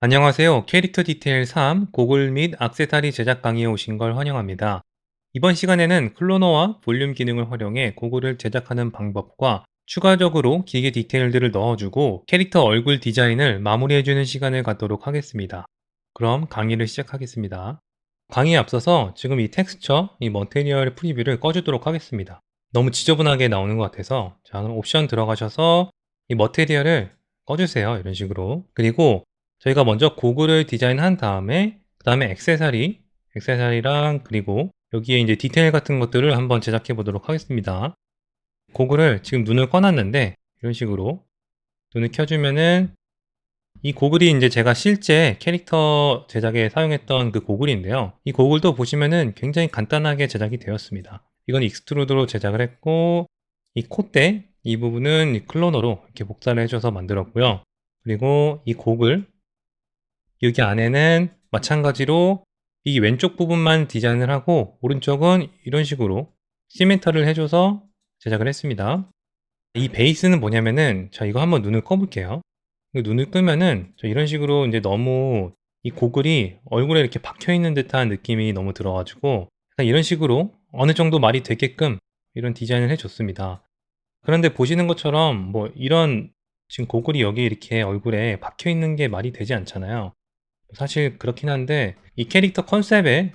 안녕하세요. 캐릭터 디테일 3 고글 및 액세서리 제작 강의에 오신 걸 환영합니다. 이번 시간에는 클로너와 볼륨 기능을 활용해 고글을 제작하는 방법과 추가적으로 기계 디테일들을 넣어주고 캐릭터 얼굴 디자인을 마무리해주는 시간을 갖도록 하겠습니다. 그럼 강의를 시작하겠습니다. 강의에 앞서서 지금 이 텍스처, 이 머테리얼 프리뷰를 꺼주도록 하겠습니다. 너무 지저분하게 나오는 것 같아서 자, 그럼 옵션 들어가셔서 이 머테리얼을 꺼주세요. 이런 식으로. 그리고 저희가 먼저 고글을 디자인한 다음에 그 다음에 액세서리랑 그리고 여기에 이제 디테일 같은 것들을 한번 제작해 보도록 하겠습니다. 고글을 지금 눈을 꺼놨는데 이런 식으로 눈을 켜주면은 이 고글이 이제 제가 실제 캐릭터 제작에 사용했던 그 고글인데요. 이 고글도 보시면은 굉장히 간단하게 제작이 되었습니다. 이건 익스트루드로 제작을 했고 이 콧대 이 부분은 이 클로너로 이렇게 복사를 해줘서 만들었고요. 그리고 이 고글 여기 안에는 마찬가지로 이 왼쪽 부분만 디자인을 하고 오른쪽은 이런 식으로 시멘터를 해줘서 제작을 했습니다. 이 베이스는 뭐냐면은 자 이거 한번 눈을 꺼볼게요. 눈을 끄면은 이런 식으로 이제 너무 이 고글이 얼굴에 이렇게 박혀 있는 듯한 느낌이 너무 들어가지고 이런 식으로 어느 정도 말이 되게끔 이런 디자인을 해줬습니다. 그런데 보시는 것처럼 뭐 이런 지금 고글이 여기 이렇게 얼굴에 박혀 있는 게 말이 되지 않잖아요. 사실 그렇긴 한데 이 캐릭터 컨셉을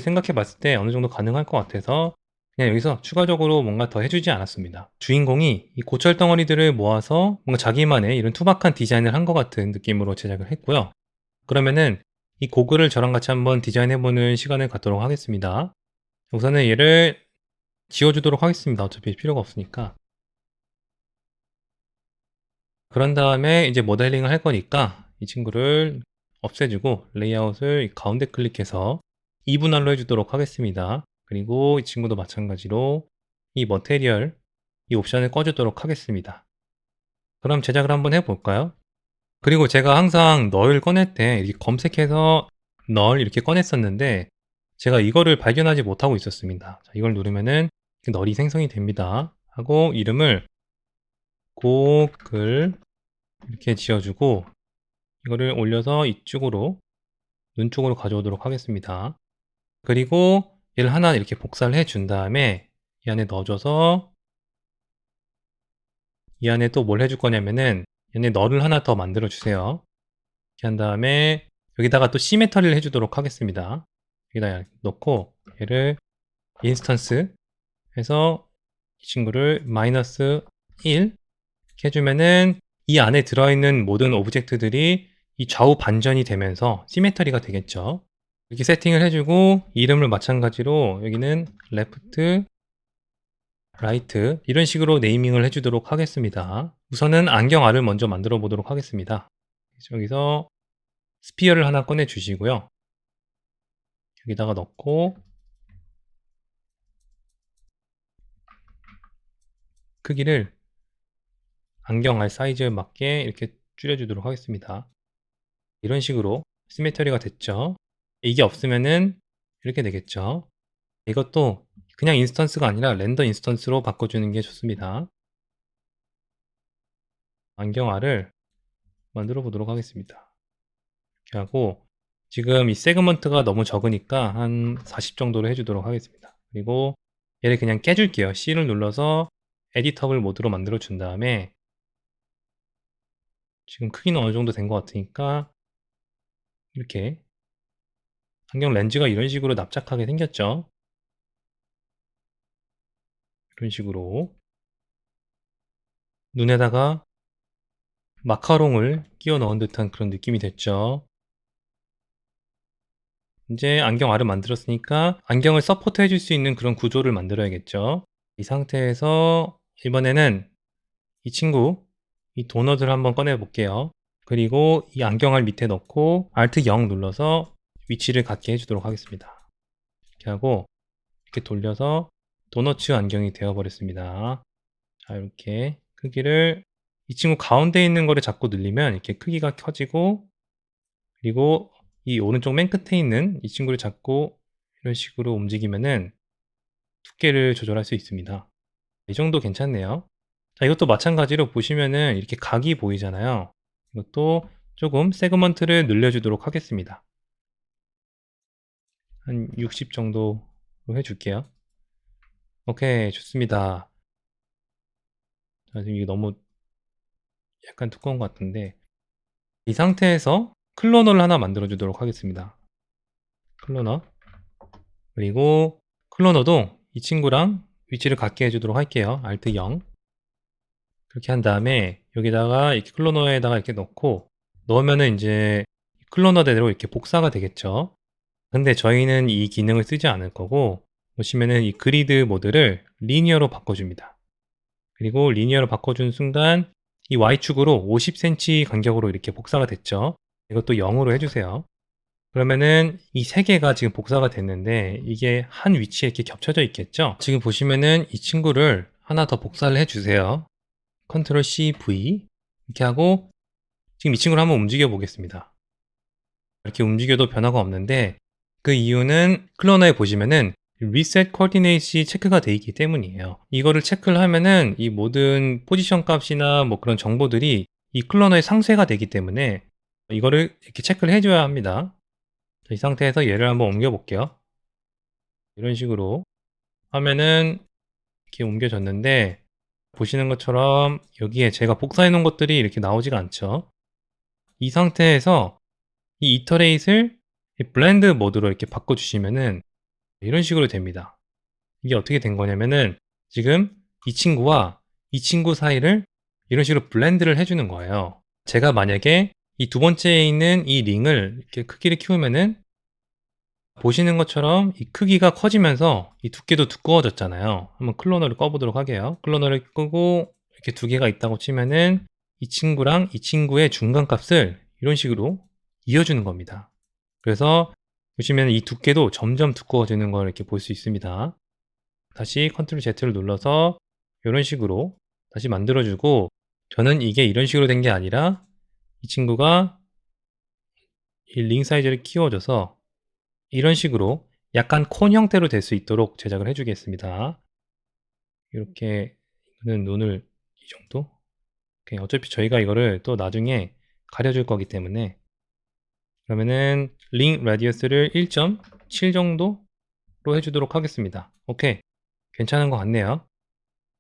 생각해 봤을 때 어느 정도 가능할 것 같아서 그냥 여기서 추가적으로 뭔가 더 해주지 않았습니다. 주인공이 이 고철 덩어리들을 모아서 뭔가 자기만의 이런 투박한 디자인을 한 것 같은 느낌으로 제작을 했고요. 그러면은 이 고글을 저랑 같이 한번 디자인해보는 시간을 갖도록 하겠습니다. 우선은 얘를 지워주도록 하겠습니다. 어차피 필요가 없으니까. 그런 다음에 이제 모델링을 할 거니까 이 친구를 없애주고 레이아웃을 가운데 클릭해서 2분할로 해주도록 하겠습니다. 그리고 이 친구도 마찬가지로 이 머테리얼 이 옵션을 꺼주도록 하겠습니다. 그럼 제작을 한번 해볼까요? 그리고 제가 항상 널 꺼낼 때 이렇게 검색해서 널 이렇게 꺼냈었는데 제가 이거를 발견하지 못하고 있었습니다. 자, 이걸 누르면은 널이 생성이 됩니다. 하고 이름을 고글 이렇게 지어주고 이거를 올려서 이쪽으로 눈 쪽으로 가져오도록 하겠습니다. 그리고 얘를 하나 이렇게 복사를 해준 다음에 이 안에 넣어줘서 이 안에 또 뭘 해줄 거냐면은 이 안에 널을 하나 더 만들어 주세요. 이렇게 한 다음에 여기다가 또 시메터리를 해주도록 하겠습니다. 여기다 넣고 얘를 인스턴스 해서 이 친구를 마이너스 1 이렇게 해주면은 이 안에 들어있는 모든 오브젝트들이 이 좌우 반전이 되면서 시메터리가 되겠죠. 이렇게 세팅을 해주고 이름을 마찬가지로 여기는 레프트, 라이트 이런 식으로 네이밍을 해주도록 하겠습니다. 우선은 안경 알을 먼저 만들어 보도록 하겠습니다. 여기서 스피어를 하나 꺼내 주시고요. 여기다가 넣고 크기를 안경 알 사이즈에 맞게 이렇게 줄여주도록 하겠습니다. 이런 식으로 시메터리가 됐죠. 이게 없으면은 이렇게 되겠죠. 이것도 그냥 인스턴스가 아니라 렌더 인스턴스로 바꿔주는 게 좋습니다. 안경 알을 만들어 보도록 하겠습니다. 이렇게 하고 지금 이 세그먼트가 너무 적으니까 한 40 정도로 해주도록 하겠습니다. 그리고 얘를 그냥 깨줄게요. C를 눌러서 에디터블 모드로 만들어 준 다음에 지금 크기는 어느 정도 된 것 같으니까 이렇게 안경 렌즈가 이런 식으로 납작하게 생겼죠. 이런 식으로 눈에다가 마카롱을 끼워 넣은 듯한 그런 느낌이 됐죠. 이제 안경 알을 만들었으니까 안경을 서포트 해줄 수 있는 그런 구조를 만들어야겠죠. 이 상태에서 이번에는 이 친구 이 도넛을 한번 꺼내 볼게요. 그리고 이 안경알 밑에 넣고 Alt 0 눌러서 위치를 갖게 해주도록 하겠습니다. 이렇게 하고 이렇게 돌려서 도너츠 안경이 되어 버렸습니다. 자, 이렇게 크기를 이 친구 가운데 있는 거를 자꾸 늘리면 이렇게 크기가 커지고 그리고 이 오른쪽 맨 끝에 있는 이 친구를 잡고 이런 식으로 움직이면은 두께를 조절할 수 있습니다. 이 정도 괜찮네요. 자, 이것도 마찬가지로 보시면은 이렇게 각이 보이잖아요. 이것도 조금 세그먼트를 늘려주도록 하겠습니다. 한 60 정도로 해줄게요. 오케이, 좋습니다. 자, 지금 이게 너무 약간 두꺼운 것 같은데, 이 상태에서 클로너를 하나 만들어 주도록 하겠습니다. 클로너. 그리고 클로너도 이 친구랑 위치를 같게 해주도록 할게요. Alt 0. 그렇게 한 다음에 여기다가 이렇게 클로너에다가 이렇게 넣으면은 이제 클로너대로 이렇게 복사가 되겠죠. 근데 저희는 이 기능을 쓰지 않을 거고, 보시면은 이 그리드 모드를 리니어로 바꿔줍니다. 그리고 리니어로 바꿔준 순간 이 Y축으로 50cm 간격으로 이렇게 복사가 됐죠. 이것도 0으로 해주세요. 그러면은 이 세 개가 지금 복사가 됐는데 이게 한 위치에 이렇게 겹쳐져 있겠죠. 지금 보시면은 이 친구를 하나 더 복사를 해주세요. Ctrl C, V 이렇게 하고 지금 이 친구를 한번 움직여 보겠습니다. 이렇게 움직여도 변화가 없는데 그 이유는 클로너에 보시면은 Reset Coordinate이 체크가 되어 있기 때문이에요. 이거를 체크를 하면은 이 모든 포지션 값이나 뭐 그런 정보들이 이 클로너에 상쇄가 되기 때문에 이거를 이렇게 체크를 해줘야 합니다. 이 상태에서 얘를 한번 옮겨 볼게요. 이런 식으로 하면은 이렇게 옮겨졌는데 보시는 것처럼 여기에 제가 복사해 놓은 것들이 이렇게 나오지가 않죠. 이 상태에서 이 이터레이트를 블렌드 모드로 이렇게 바꿔주시면은 이런 식으로 됩니다. 이게 어떻게 된 거냐면은 지금 이 친구와 이 친구 사이를 이런 식으로 블렌드를 해주는 거예요. 제가 만약에 이 두 번째에 있는 이 링을 이렇게 크기를 키우면은 보시는 것처럼 이 크기가 커지면서 이 두께도 두꺼워졌잖아요. 한번 클로너를 꺼보도록 하게요. 클로너를 끄고 이렇게 두 개가 있다고 치면은 이 친구랑 이 친구의 중간값을 이런 식으로 이어주는 겁니다. 그래서 보시면 이 두께도 점점 두꺼워지는 걸 이렇게 볼 수 있습니다. 다시 Ctrl Z를 눌러서 이런 식으로 다시 만들어주고, 저는 이게 이런 식으로 된 게 아니라 이 친구가 이 링 사이즈를 키워줘서 이런 식으로 약간 콘 형태로 될 수 있도록 제작을 해주겠습니다. 이렇게 이거는 눈을 이 정도? 어차피 저희가 이거를 또 나중에 가려줄 거기 때문에 그러면은 링 라디어스를 1.7 정도로 해주도록 하겠습니다. 오케이, 괜찮은 것 같네요.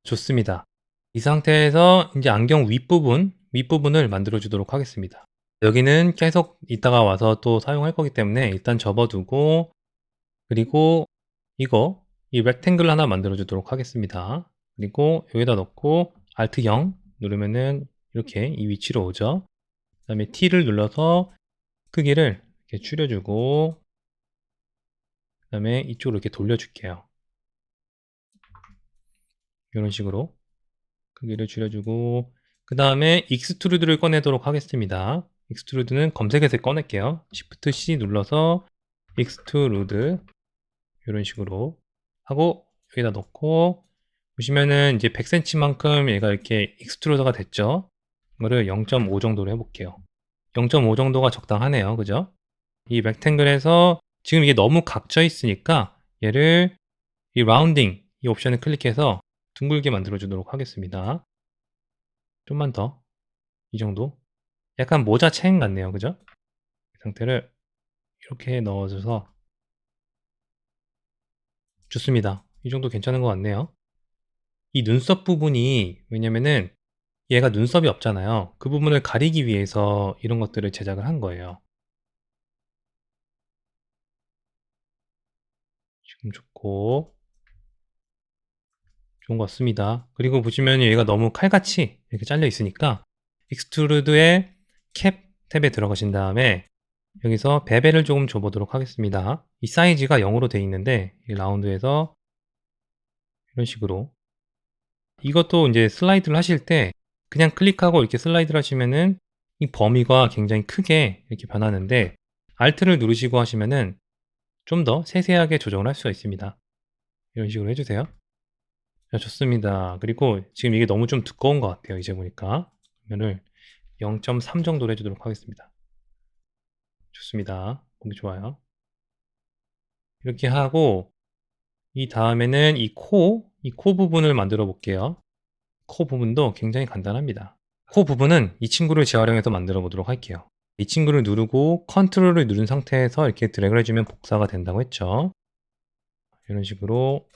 좋습니다. 이 상태에서 이제 안경 윗부분을 만들어 주도록 하겠습니다. 여기는 계속 이따가 와서 또 사용할 거기 때문에 일단 접어두고, 그리고 이 렉탱글 하나 만들어 주도록 하겠습니다. 그리고 여기다 넣고 Alt 0 누르면은 이렇게 이 위치로 오죠. 그 다음에 T를 눌러서 크기를 이렇게 줄여주고, 그 다음에 이쪽으로 이렇게 돌려줄게요. 이런 식으로 크기를 줄여주고, 그 다음에 익스트루드를 꺼내도록 하겠습니다. 익스트루드는 검색해서 꺼낼게요. Shift C 눌러서 익스트루드 이런 식으로 하고 여기다 넣고, 보시면은 이제 100cm만큼 얘가 이렇게 익스트루더가 됐죠. 이거를 0.5 정도로 해볼게요. 0.5 정도가 적당하네요. 그죠? 이 렉탱글에서 지금 이게 너무 각져 있으니까 얘를 이 라운딩 이 옵션을 클릭해서 둥글게 만들어 주도록 하겠습니다. 좀만 더. 이 정도. 약간 모자 체인 같네요. 그죠? 이 상태를 이렇게 넣어줘서 좋습니다. 이 정도 괜찮은 것 같네요. 이 눈썹 부분이, 왜냐면은 얘가 눈썹이 없잖아요. 그 부분을 가리기 위해서 이런 것들을 제작을 한 거예요. 지금 좋고 좋은 것 같습니다. 그리고 보시면 얘가 너무 칼같이 이렇게 잘려 있으니까 익스트루드의 캡 탭에 들어가신 다음에 여기서 베벨을 조금 줘보도록 하겠습니다. 이 사이즈가 0으로 되어 있는데 이 라운드에서 이런 식으로, 이것도 이제 슬라이드를 하실 때 그냥 클릭하고 이렇게 슬라이드를 하시면은 이 범위가 굉장히 크게 이렇게 변하는데, Alt를 누르시고 하시면은 좀 더 세세하게 조정을 할 수가 있습니다. 이런 식으로 해주세요. 자, 좋습니다. 그리고 지금 이게 너무 좀 두꺼운 것 같아요. 이제 보니까 그러면을 0.3 정도로 해주도록 하겠습니다. 좋습니다. 보기 좋아요. 이렇게 하고 이 다음에는 이 코 부분을 만들어 볼게요. 코 부분도 굉장히 간단합니다. 코 부분은 이 친구를 재활용해서 만들어 보도록 할게요. 이 친구를 누르고 컨트롤을 누른 상태에서 이렇게 드래그를 해 주면 복사가 된다고 했죠. 이런 식으로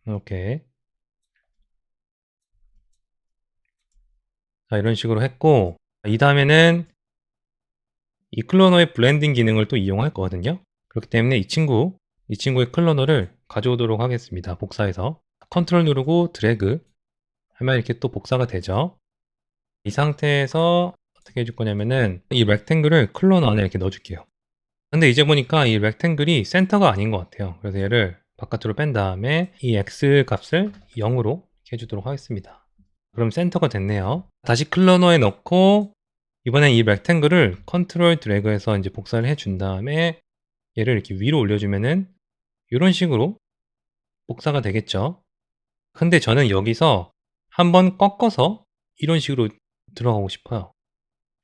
이렇게 자 이런 식으로 했고 이다음에는 이 클로너의 블렌딩 기능을 또 이용할 거거든요. 그렇기 때문에 이 친구의 클로너를 가져오도록 하겠습니다. 복사해서 컨트롤 누르고 드래그 하면 이렇게 또 복사가 되죠. 이 상태에서 어떻게 해줄 거냐면은 이 렉탱글을 클로너 안에 이렇게 넣어 줄게요. 근데 이제 보니까 이 렉탱글이 센터가 아닌 것 같아요. 그래서 얘를 바깥으로 뺀 다음에 이 x 값을 0으로 이렇게 해주도록 하겠습니다. 그럼 센터가 됐네요. 다시 클로너에 넣고 이번엔 이 렉탱글을 컨트롤 드래그해서 이제 복사를 해준 다음에 얘를 이렇게 위로 올려주면은 이런 식으로 복사가 되겠죠. 근데 저는 여기서 한번 꺾어서 이런 식으로 들어가고 싶어요.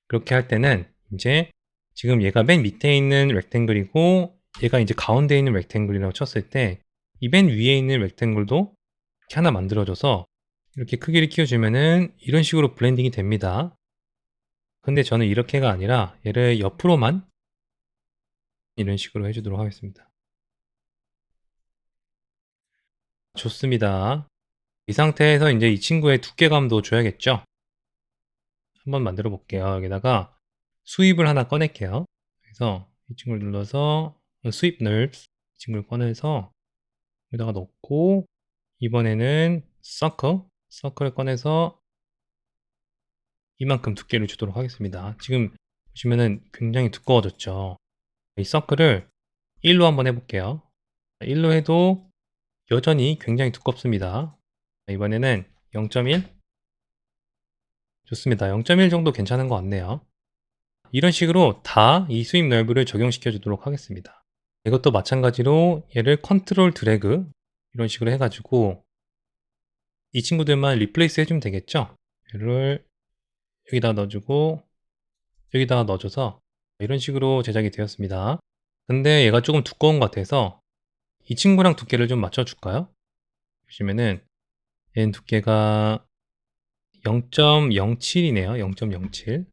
그렇게 할 때는 이제 지금 얘가 맨 밑에 있는 렉탱글이고 얘가 이제 가운데 있는 렉탱글이라고 쳤을 때 이 맨 위에 있는 렉탱글도 이렇게 하나 만들어줘서 이렇게 크기를 키워주면은 이런 식으로 블렌딩이 됩니다. 근데 저는 이렇게가 아니라 얘를 옆으로만 이런 식으로 해주도록 하겠습니다. 좋습니다. 이 상태에서 이제 이 친구의 두께감도 줘야겠죠? 한번 만들어 볼게요. 여기다가 수입을 하나 꺼낼게요. 그래서 이 친구를 눌러서 수입 nerves 이 친구를 꺼내서 여기다가 넣고 이번에는 서클을 꺼내서 이만큼 두께를 주도록 하겠습니다. 지금 보시면은 굉장히 두꺼워졌죠. 이 서클을 1로 한번 해볼게요. 1로 해도 여전히 굉장히 두껍습니다. 이번에는 0.1 좋습니다. 0.1 정도 괜찮은 것 같네요. 이런 식으로 다 이 수입 넓이를 적용시켜 주도록 하겠습니다. 이것도 마찬가지로 얘를 컨트롤 드래그 이런 식으로 해가지고 이 친구들만 리플레이스 해주면 되겠죠. 얘를 여기다 넣어주고 여기다 넣어줘서 이런 식으로 제작이 되었습니다. 근데 얘가 조금 두꺼운 것 같아서 이 친구랑 두께를 좀 맞춰줄까요? 보시면은 얘는 두께가 0.07이네요. 0.07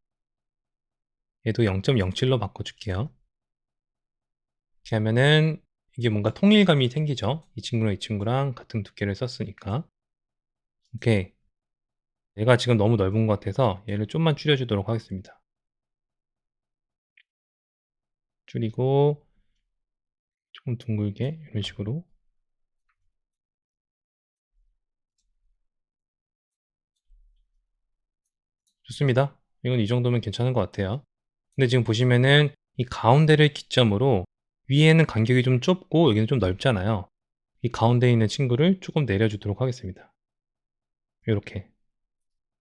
얘도 0.07로 바꿔줄게요. 이렇게 하면은 이게 뭔가 통일감이 생기죠. 이 친구랑 이 친구랑 같은 두께를 썼으니까. 오케이. 얘가 지금 너무 넓은 것 같아서 얘를 좀만 줄여주도록 하겠습니다. 줄이고 조금 둥글게 이런 식으로 좋습니다. 이건 이 정도면 괜찮은 것 같아요. 근데 지금 보시면은 이 가운데를 기점으로 위에는 간격이 좀 좁고 여기는 좀 넓잖아요. 이 가운데 있는 친구를 조금 내려주도록 하겠습니다. 이렇게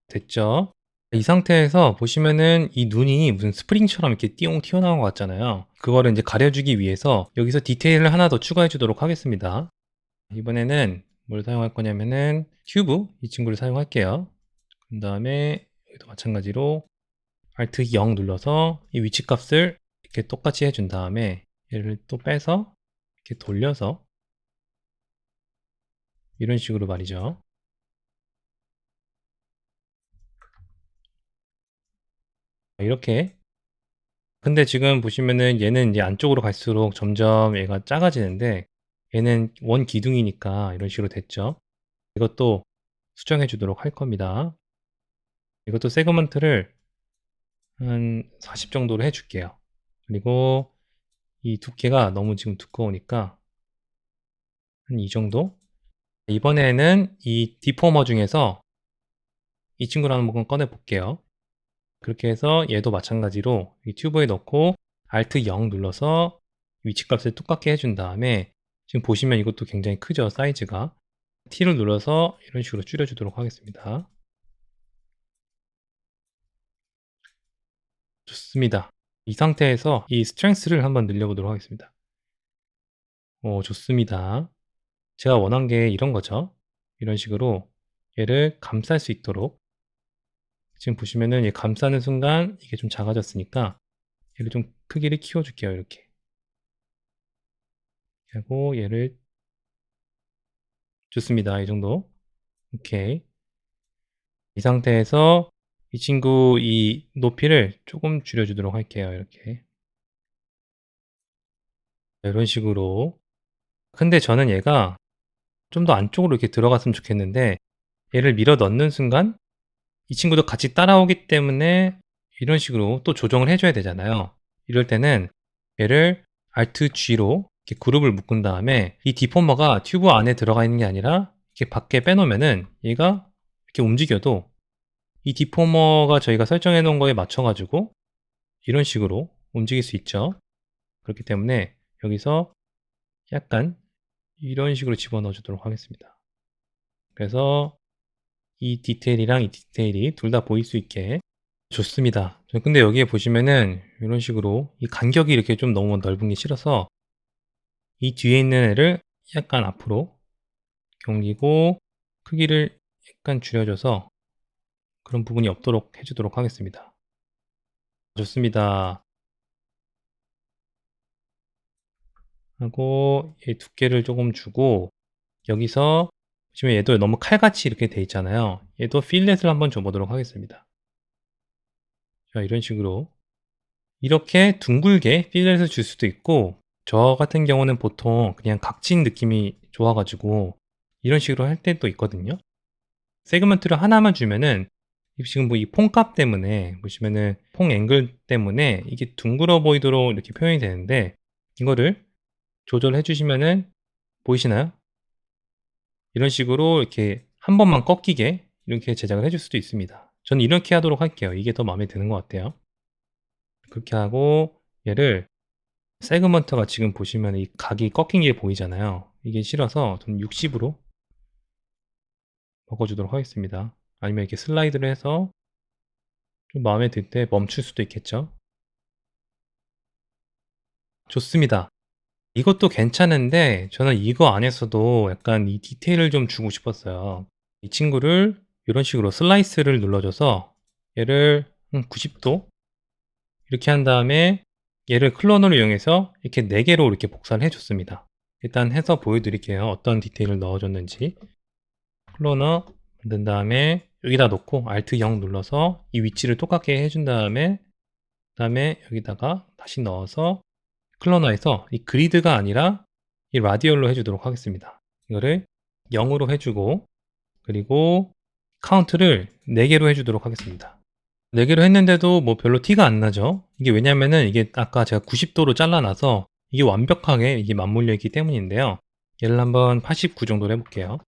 됐죠? 이 상태에서 보시면은 이 눈이 무슨 스프링처럼 이렇게 띠용 튀어나온 것 같잖아요. 그거를 이제 가려주기 위해서 여기서 디테일을 하나 더 추가해 주도록 하겠습니다. 이번에는 뭘 사용할 거냐면은 큐브 이 친구를 사용할게요. 그 다음에 여기도 마찬가지로 Alt 0 눌러서 이 위치 값을 이렇게 똑같이 해준 다음에 얘를 또 빼서 이렇게 돌려서 이런 식으로 말이죠. 이렇게 근데 지금 보시면은 얘는 이제 안쪽으로 갈수록 점점 얘가 작아지는데 얘는 원 기둥이니까 이런 식으로 됐죠. 이것도 수정해 주도록 할 겁니다. 이것도 세그먼트를 한 40 정도로 해 줄게요. 그리고 이 두께가 너무 지금 두꺼우니까 한 이 정도? 이번에는 이 디포머 중에서 이 친구를 한번 꺼내 볼게요. 그렇게 해서 얘도 마찬가지로 이 튜브에 넣고 Alt 0 눌러서 위치 값을 똑같게 해준 다음에 지금 보시면 이것도 굉장히 크죠, 사이즈가. T를 눌러서 이런 식으로 줄여주도록 하겠습니다. 좋습니다. 이 상태에서 이 스트렝스를 한번 늘려보도록 하겠습니다. 좋습니다. 제가 원한 게 이런 거죠. 이런 식으로 얘를 감쌀 수 있도록 지금 보시면은 얘 감싸는 순간 이게 좀 작아졌으니까 얘를 좀 크기를 키워줄게요. 이렇게 하고 얘를 좋습니다. 이 정도. 오케이. 이 상태에서 이 친구 이 높이를 조금 줄여 주도록 할게요. 이렇게. 이런 식으로. 근데 저는 얘가 좀 더 안쪽으로 이렇게 들어갔으면 좋겠는데 얘를 밀어 넣는 순간 이 친구도 같이 따라오기 때문에 이런 식으로 또 조정을 해 줘야 되잖아요. 이럴 때는 얘를 Alt G로 이렇게 그룹을 묶은 다음에 이 디포머가 튜브 안에 들어가 있는 게 아니라 이렇게 밖에 빼놓으면은 얘가 이렇게 움직여도 이 디포머가 저희가 설정해 놓은 거에 맞춰 가지고 이런 식으로 움직일 수 있죠. 그렇기 때문에 여기서 약간 이런 식으로 집어넣어 주도록 하겠습니다. 그래서 이 디테일이랑 이 디테일이 둘 다 보일 수 있게 좋습니다. 근데 여기에 보시면은 이런 식으로 이 간격이 이렇게 좀 너무 넓은 게 싫어서 이 뒤에 있는 애를 약간 앞으로 옮기고 크기를 약간 줄여줘서 그런 부분이 없도록 해주도록 하겠습니다. 좋습니다. 하고 이 두께를 조금 주고 여기서 보시면 얘도 너무 칼같이 이렇게 돼 있잖아요. 얘도 필렛을 한번 줘보도록 하겠습니다. 자, 이런 식으로 이렇게 둥글게 필렛을 줄 수도 있고 저 같은 경우는 보통 그냥 각진 느낌이 좋아 가지고 이런 식으로 할 때도 있거든요. 세그먼트를 하나만 주면은 지금 뭐 이 폰값 때문에 보시면은 폰 앵글 때문에 이게 둥글어 보이도록 이렇게 표현이 되는데 이거를 조절해 주시면은 보이시나요? 이런 식으로 이렇게 한 번만 꺾이게 이렇게 제작을 해줄 수도 있습니다. 저는 이렇게 하도록 할게요. 이게 더 마음에 드는 것 같아요. 그렇게 하고 얘를 세그먼트가 지금 보시면 이 각이 꺾인 게 보이잖아요. 이게 싫어서 저는 60으로 바꿔주도록 하겠습니다. 아니면 이렇게 슬라이드를 해서 좀 마음에 들 때 멈출 수도 있겠죠. 좋습니다. 이것도 괜찮은데 저는 이거 안에서도 약간 이 디테일을 좀 주고 싶었어요. 이 친구를 이런 식으로 슬라이스를 눌러줘서 얘를 90도 이렇게 한 다음에 얘를 클로너를 이용해서 이렇게 4개로 이렇게 복사를 해줬습니다. 일단 해서 보여드릴게요. 어떤 디테일을 넣어줬는지. 클로너 만든 다음에 여기다 놓고 Alt 0 눌러서 이 위치를 똑같게 해준 다음에 그다음에 여기다가 다시 넣어서 클로너에서 이 그리드가 아니라 이 라디얼로 해주도록 하겠습니다. 이거를 0으로 해주고 그리고 카운트를 4개로 해주도록 하겠습니다. 4개로 했는데도 뭐 별로 티가 안 나죠. 이게 왜냐면은 이게 아까 제가 90도로 잘라놔서 이게 완벽하게 이게 맞물려 있기 때문인데요. 얘를 한번 89 정도로 해볼게요.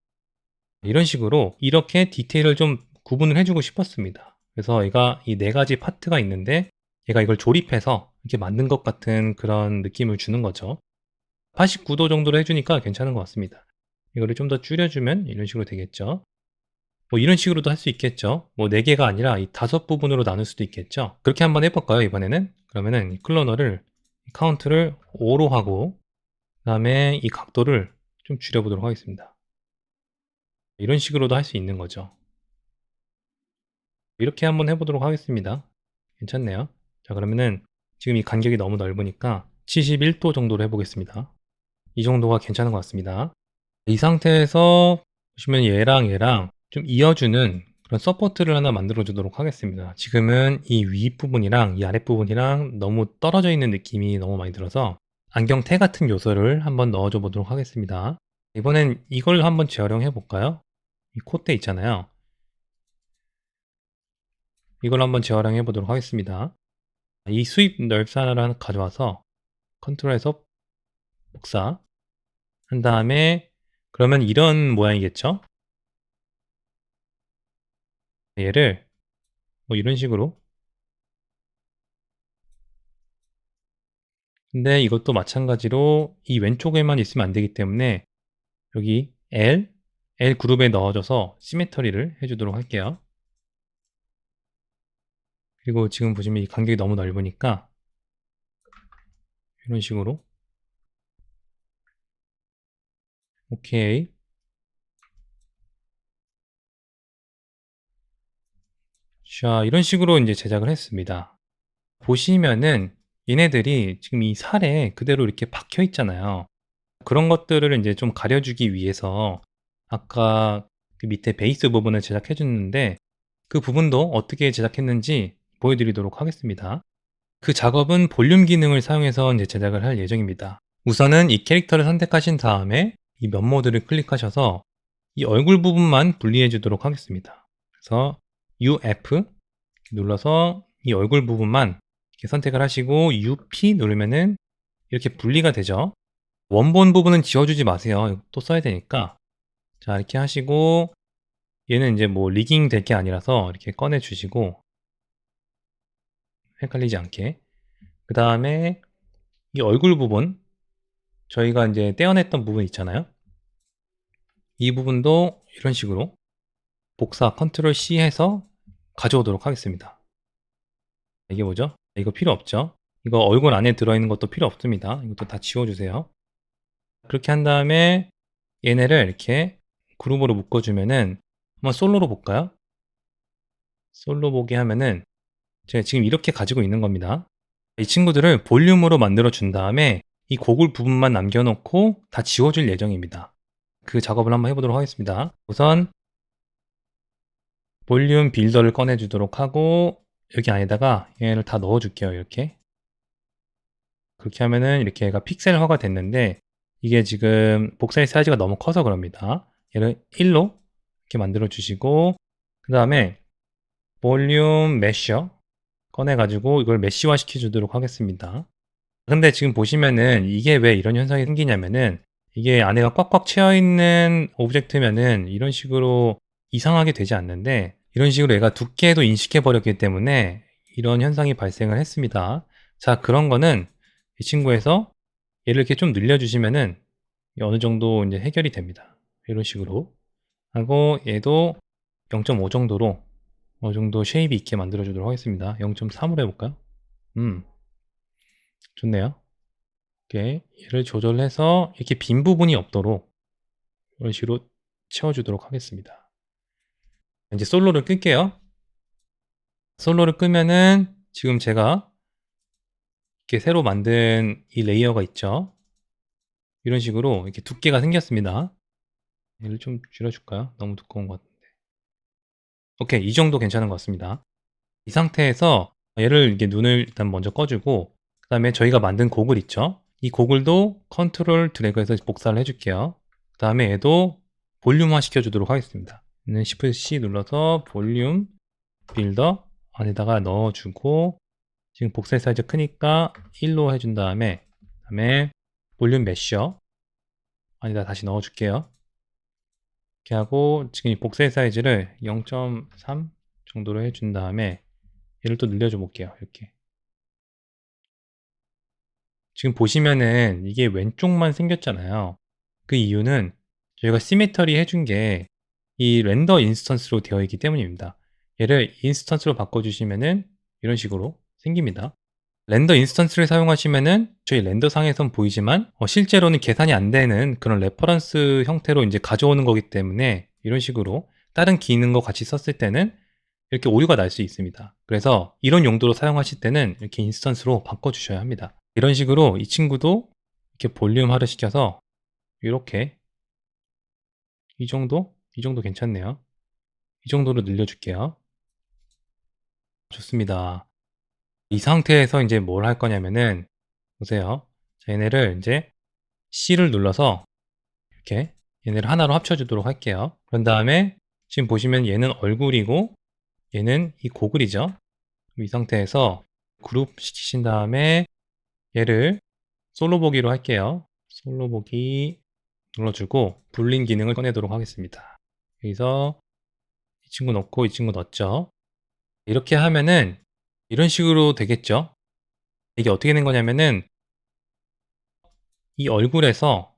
이런 식으로 이렇게 디테일을 좀 구분을 해주고 싶었습니다. 그래서 얘가 이 4가지 파트가 있는데 얘가 이걸 조립해서 이렇게 만든 것 같은 그런 느낌을 주는 거죠. 89도 정도로 해주니까 괜찮은 것 같습니다. 이거를 좀 더 줄여주면 이런 식으로 되겠죠. 뭐 이런 식으로도 할 수 있겠죠. 뭐 4개가 아니라 이 5부분으로 나눌 수도 있겠죠. 그렇게 한번 해볼까요, 이번에는? 그러면은 이 클로너를 카운트를 5로 하고 그 다음에 이 각도를 좀 줄여보도록 하겠습니다. 이런 식으로도 할 수 있는 거죠. 이렇게 한번 해보도록 하겠습니다. 괜찮네요. 자, 그러면은 지금 이 간격이 너무 넓으니까 71도 정도로 해보겠습니다. 이 정도가 괜찮은 것 같습니다. 이 상태에서 보시면 얘랑 좀 이어주는 그런 서포트를 하나 만들어 주도록 하겠습니다. 지금은 이 윗부분이랑 이 아랫부분이랑 너무 떨어져 있는 느낌이 너무 많이 들어서 안경테 같은 요소를 한번 넣어줘 보도록 하겠습니다. 이번엔 이걸 한번 재활용해 볼까요? 이 콧대 있잖아요. 이걸 한번 재활용해 보도록 하겠습니다. 이 수입 넓산을 하나 가져와서 컨트롤에서 복사 한 다음에 그러면 이런 모양이겠죠? 얘를 뭐 이런 식으로 근데 이것도 마찬가지로 이 왼쪽에만 있으면 안 되기 때문에 여기 L 그룹에 넣어줘서 시메터리를 해주도록 할게요. 그리고 지금 보시면 이 간격이 너무 넓으니까 이런 식으로 오케이. 자, 이런 식으로 이제 제작을 했습니다. 보시면은 얘네들이 지금 이 살에 그대로 이렇게 박혀 있잖아요. 그런 것들을 이제 좀 가려주기 위해서 아까 그 밑에 베이스 부분을 제작해 줬는데 그 부분도 어떻게 제작했는지 보여드리도록 하겠습니다. 그 작업은 볼륨 기능을 사용해서 이제 제작을 할 예정입니다. 우선은 이 캐릭터를 선택하신 다음에 이 면 모드를 클릭하셔서 이 얼굴 부분만 분리해 주도록 하겠습니다. 그래서 UF 눌러서 이 얼굴 부분만 이렇게 선택을 하시고 UP 누르면은 이렇게 분리가 되죠. 원본 부분은 지워주지 마세요. 이거 또 써야 되니까. 자, 이렇게 하시고 얘는 이제 뭐 리깅 될 게 아니라서 이렇게 꺼내 주시고 헷갈리지 않게. 그 다음에 이 얼굴 부분 저희가 이제 떼어냈던 부분 있잖아요. 이 부분도 이런 식으로 복사 컨트롤 C 해서 가져오도록 하겠습니다. 이게 뭐죠? 이거 필요 없죠? 이거 얼굴 안에 들어있는 것도 필요 없습니다. 이것도 다 지워주세요. 그렇게 한 다음에 얘네를 이렇게 그룹으로 묶어주면은 한번 솔로로 볼까요? 솔로 보기 하면은 제가 지금 이렇게 가지고 있는 겁니다. 이 친구들을 볼륨으로 만들어 준 다음에 이 고글 부분만 남겨놓고 다 지워줄 예정입니다. 그 작업을 한번 해보도록 하겠습니다. 우선 볼륨 빌더를 꺼내 주도록 하고 여기 안에다가 얘를 다 넣어 줄게요. 이렇게 그렇게 하면은 이렇게 얘가 픽셀화가 됐는데 이게 지금 복사의 사이즈가 너무 커서 그럽니다. 얘를 1로 이렇게 만들어 주시고 그 다음에 볼륨 메셔 꺼내 가지고 이걸 메쉬화 시켜 주도록 하겠습니다. 근데 지금 보시면은 이게 왜 이런 현상이 생기냐면은 이게 안에가 꽉꽉 채워 있는 오브젝트면은 이런 식으로 이상하게 되지 않는데 이런 식으로 얘가 두께도 인식해 버렸기 때문에 이런 현상이 발생을 했습니다. 자, 그런 거는 이 친구에서 얘를 이렇게 좀 늘려 주시면은 어느 정도 이제 해결이 됩니다. 이런 식으로 하고 얘도 0.5 정도로 어느 정도 쉐입이 있게 만들어 주도록 하겠습니다. 0.3으로 해볼까요? 좋네요. 이렇게 얘를 조절해서 이렇게 빈 부분이 없도록 이런 식으로 채워주도록 하겠습니다. 이제 솔로를 끌게요. 솔로를 끄면은 지금 제가 이렇게 새로 만든 이 레이어가 있죠. 이런 식으로 이렇게 두께가 생겼습니다. 얘를 좀 줄여줄까요? 너무 두꺼운 것 같은데. 오케이, 이 정도 괜찮은 것 같습니다. 이 상태에서 얘를 이렇게 눈을 일단 먼저 꺼주고 그 다음에 저희가 만든 고글 있죠. 이 고글도 컨트롤 드래그해서 복사를 해줄게요. 그 다음에 얘도 볼륨화 시켜주도록 하겠습니다. 얘는 Shift C 눌러서 볼륨 빌더 안에다가 넣어주고 지금 복사의 사이즈 크니까 1로 해준 다음에 볼륨 메셔 안에다 다시 넣어줄게요. 이렇게 하고 지금 이 복사의 사이즈를 0.3 정도로 해준 다음에 얘를 또 늘려줘 볼게요. 이렇게 지금 보시면은 이게 왼쪽만 생겼잖아요. 그 이유는 저희가 시메터리 해준 게 이 렌더 인스턴스로 되어 있기 때문입니다. 얘를 인스턴스로 바꿔주시면은 이런 식으로 생깁니다. 렌더 인스턴스를 사용하시면은 저희 렌더 상에선 보이지만 실제로는 계산이 안 되는 그런 레퍼런스 형태로 이제 가져오는 거기 때문에 이런 식으로 다른 기능과 같이 썼을 때는 이렇게 오류가 날 수 있습니다. 그래서 이런 용도로 사용하실 때는 이렇게 인스턴스로 바꿔주셔야 합니다. 이런 식으로 이 친구도 이렇게 볼륨화를 시켜서 이렇게 이 정도? 이 정도 괜찮네요. 이 정도로 늘려줄게요. 좋습니다. 이 상태에서 이제 뭘 할 거냐면은 보세요. 자, 얘네를 이제 C를 눌러서 이렇게 얘네를 하나로 합쳐주도록 할게요. 그런 다음에 지금 보시면 얘는 얼굴이고 얘는 이 고글이죠. 이 상태에서 그룹 시키신 다음에 얘를 솔로 보기로 할게요. 솔로 보기 눌러주고 불린 기능을 꺼내도록 하겠습니다. 여기서 이 친구 넣고 이 친구 넣었죠. 이렇게 하면은 이런 식으로 되겠죠. 이게 어떻게 된 거냐면은 이 얼굴에서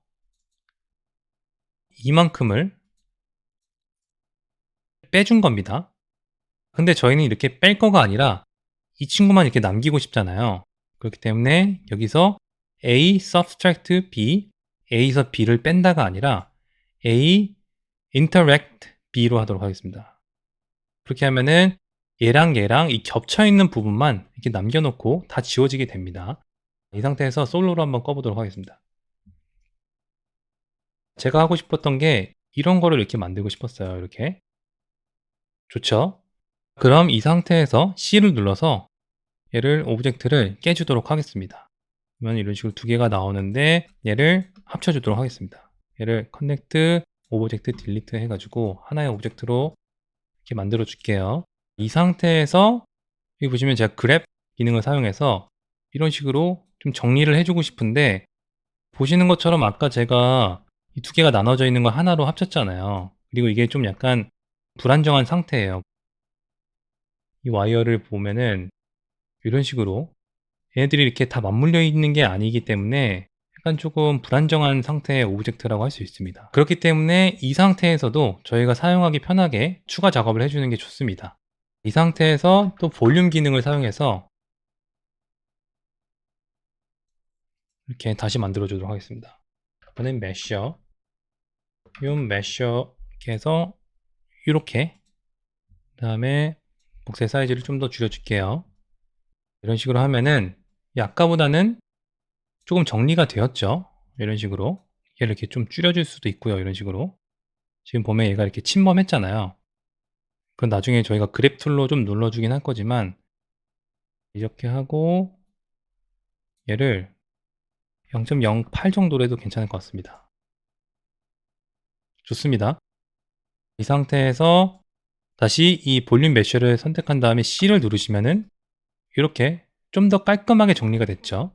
이만큼을 빼준 겁니다. 근데 저희는 이렇게 뺄 거가 아니라 이 친구만 이렇게 남기고 싶잖아요. 그렇기 때문에 여기서 A subtract B, A에서 B를 뺀다가 아니라 A interact B로 하도록 하겠습니다. 그렇게 하면은 얘랑 이 겹쳐 있는 부분만 이렇게 남겨놓고 다 지워지게 됩니다. 이 상태에서 솔로로 한번 꺼보도록 하겠습니다. 제가 하고 싶었던 게 이런 거를 이렇게 만들고 싶었어요. 이렇게. 좋죠? 그럼 이 상태에서 C를 눌러서 얘를 오브젝트를 깨주도록 하겠습니다. 그러면 이런 식으로 두 개가 나오는데 얘를 합쳐주도록 하겠습니다. 얘를 connect 오브젝트 delete 해가지고 하나의 오브젝트로 이렇게 만들어 줄게요. 이 상태에서 여기 보시면 제가 grep 기능을 사용해서 이런 식으로 좀 정리를 해주고 싶은데, 보시는 것처럼 아까 제가 이 두 개가 나눠져 있는 걸 하나로 합쳤잖아요. 그리고 이게 좀 약간 불안정한 상태예요. 이 와이어를 보면은 이런 식으로 얘네들이 이렇게 다 맞물려 있는 게 아니기 때문에 약간 조금 불안정한 상태의 오브젝트라고 할 수 있습니다. 그렇기 때문에 이 상태에서도 저희가 사용하기 편하게 추가 작업을 해주는 게 좋습니다. 이 상태에서 또 볼륨 기능을 사용해서 이렇게 다시 만들어 주도록 하겠습니다. 이번엔 메셔, 이 메셔 이렇게 해서 이렇게, 그 다음에 복세 사이즈를 좀 더 줄여줄게요. 이런 식으로 하면은 이 아까보다는 조금 정리가 되었죠. 이런 식으로 얘를 이렇게 좀 줄여줄 수도 있고요. 이런 식으로 지금 보면 얘가 이렇게 침범했잖아요. 그건 나중에 저희가 그랩 툴로 좀 눌러주긴 할 거지만, 이렇게 하고 얘를 0.08 정도로 해도 괜찮을 것 같습니다. 좋습니다. 이 상태에서 다시 이 볼륨 메쉬를 선택한 다음에 C를 누르시면은 이렇게 좀 더 깔끔하게 정리가 됐죠.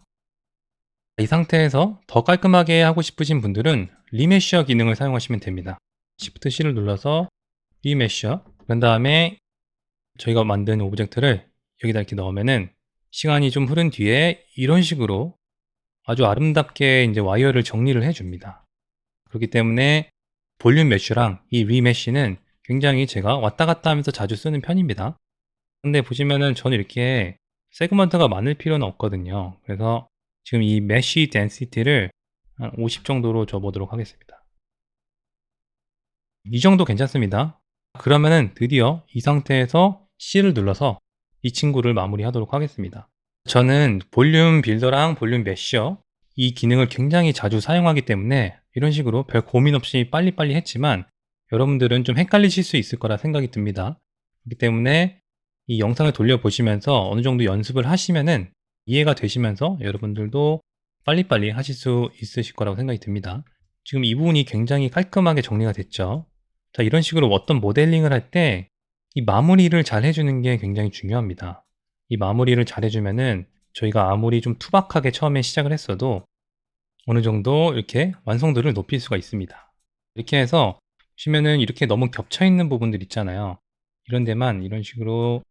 이 상태에서 더 깔끔하게 하고 싶으신 분들은 리메쉬어 기능을 사용하시면 됩니다. Shift C를 눌러서 리메쉬어, 그런 다음에 저희가 만든 오브젝트를 여기다 이렇게 넣으면은 시간이 좀 흐른 뒤에 이런 식으로 아주 아름답게 이제 와이어를 정리를 해줍니다. 그렇기 때문에 볼륨 메쉬랑 이 리메쉬는 굉장히 제가 왔다 갔다 하면서 자주 쓰는 편입니다. 근데 보시면은 저는 이렇게 세그먼트가 많을 필요는 없거든요. 그래서 지금 이 메쉬 덴시티를 한 50 정도로 줘보도록 하겠습니다. 이 정도 괜찮습니다. 그러면은 드디어 이 상태에서 C를 눌러서 이 친구를 마무리하도록 하겠습니다. 저는 볼륨 빌더랑 볼륨 메쉬어 이 기능을 굉장히 자주 사용하기 때문에 이런 식으로 별 고민 없이 빨리빨리 했지만, 여러분들은 좀 헷갈리실 수 있을 거라 생각이 듭니다. 그렇기 때문에 이 영상을 돌려보시면서 어느 정도 연습을 하시면은 이해가 되시면서 여러분들도 빨리빨리 하실 수 있으실 거라고 생각이 듭니다. 지금 이 부분이 굉장히 깔끔하게 정리가 됐죠. 자, 이런 식으로 어떤 모델링을 할 때 이 마무리를 잘 해주는 게 굉장히 중요합니다. 이 마무리를 잘 해주면은 저희가 아무리 좀 투박하게 처음에 시작을 했어도 어느 정도 이렇게 완성도를 높일 수가 있습니다. 이렇게 해서 보시면은 이렇게 너무 겹쳐 있는 부분들 있잖아요. 이런 데만 이런 식으로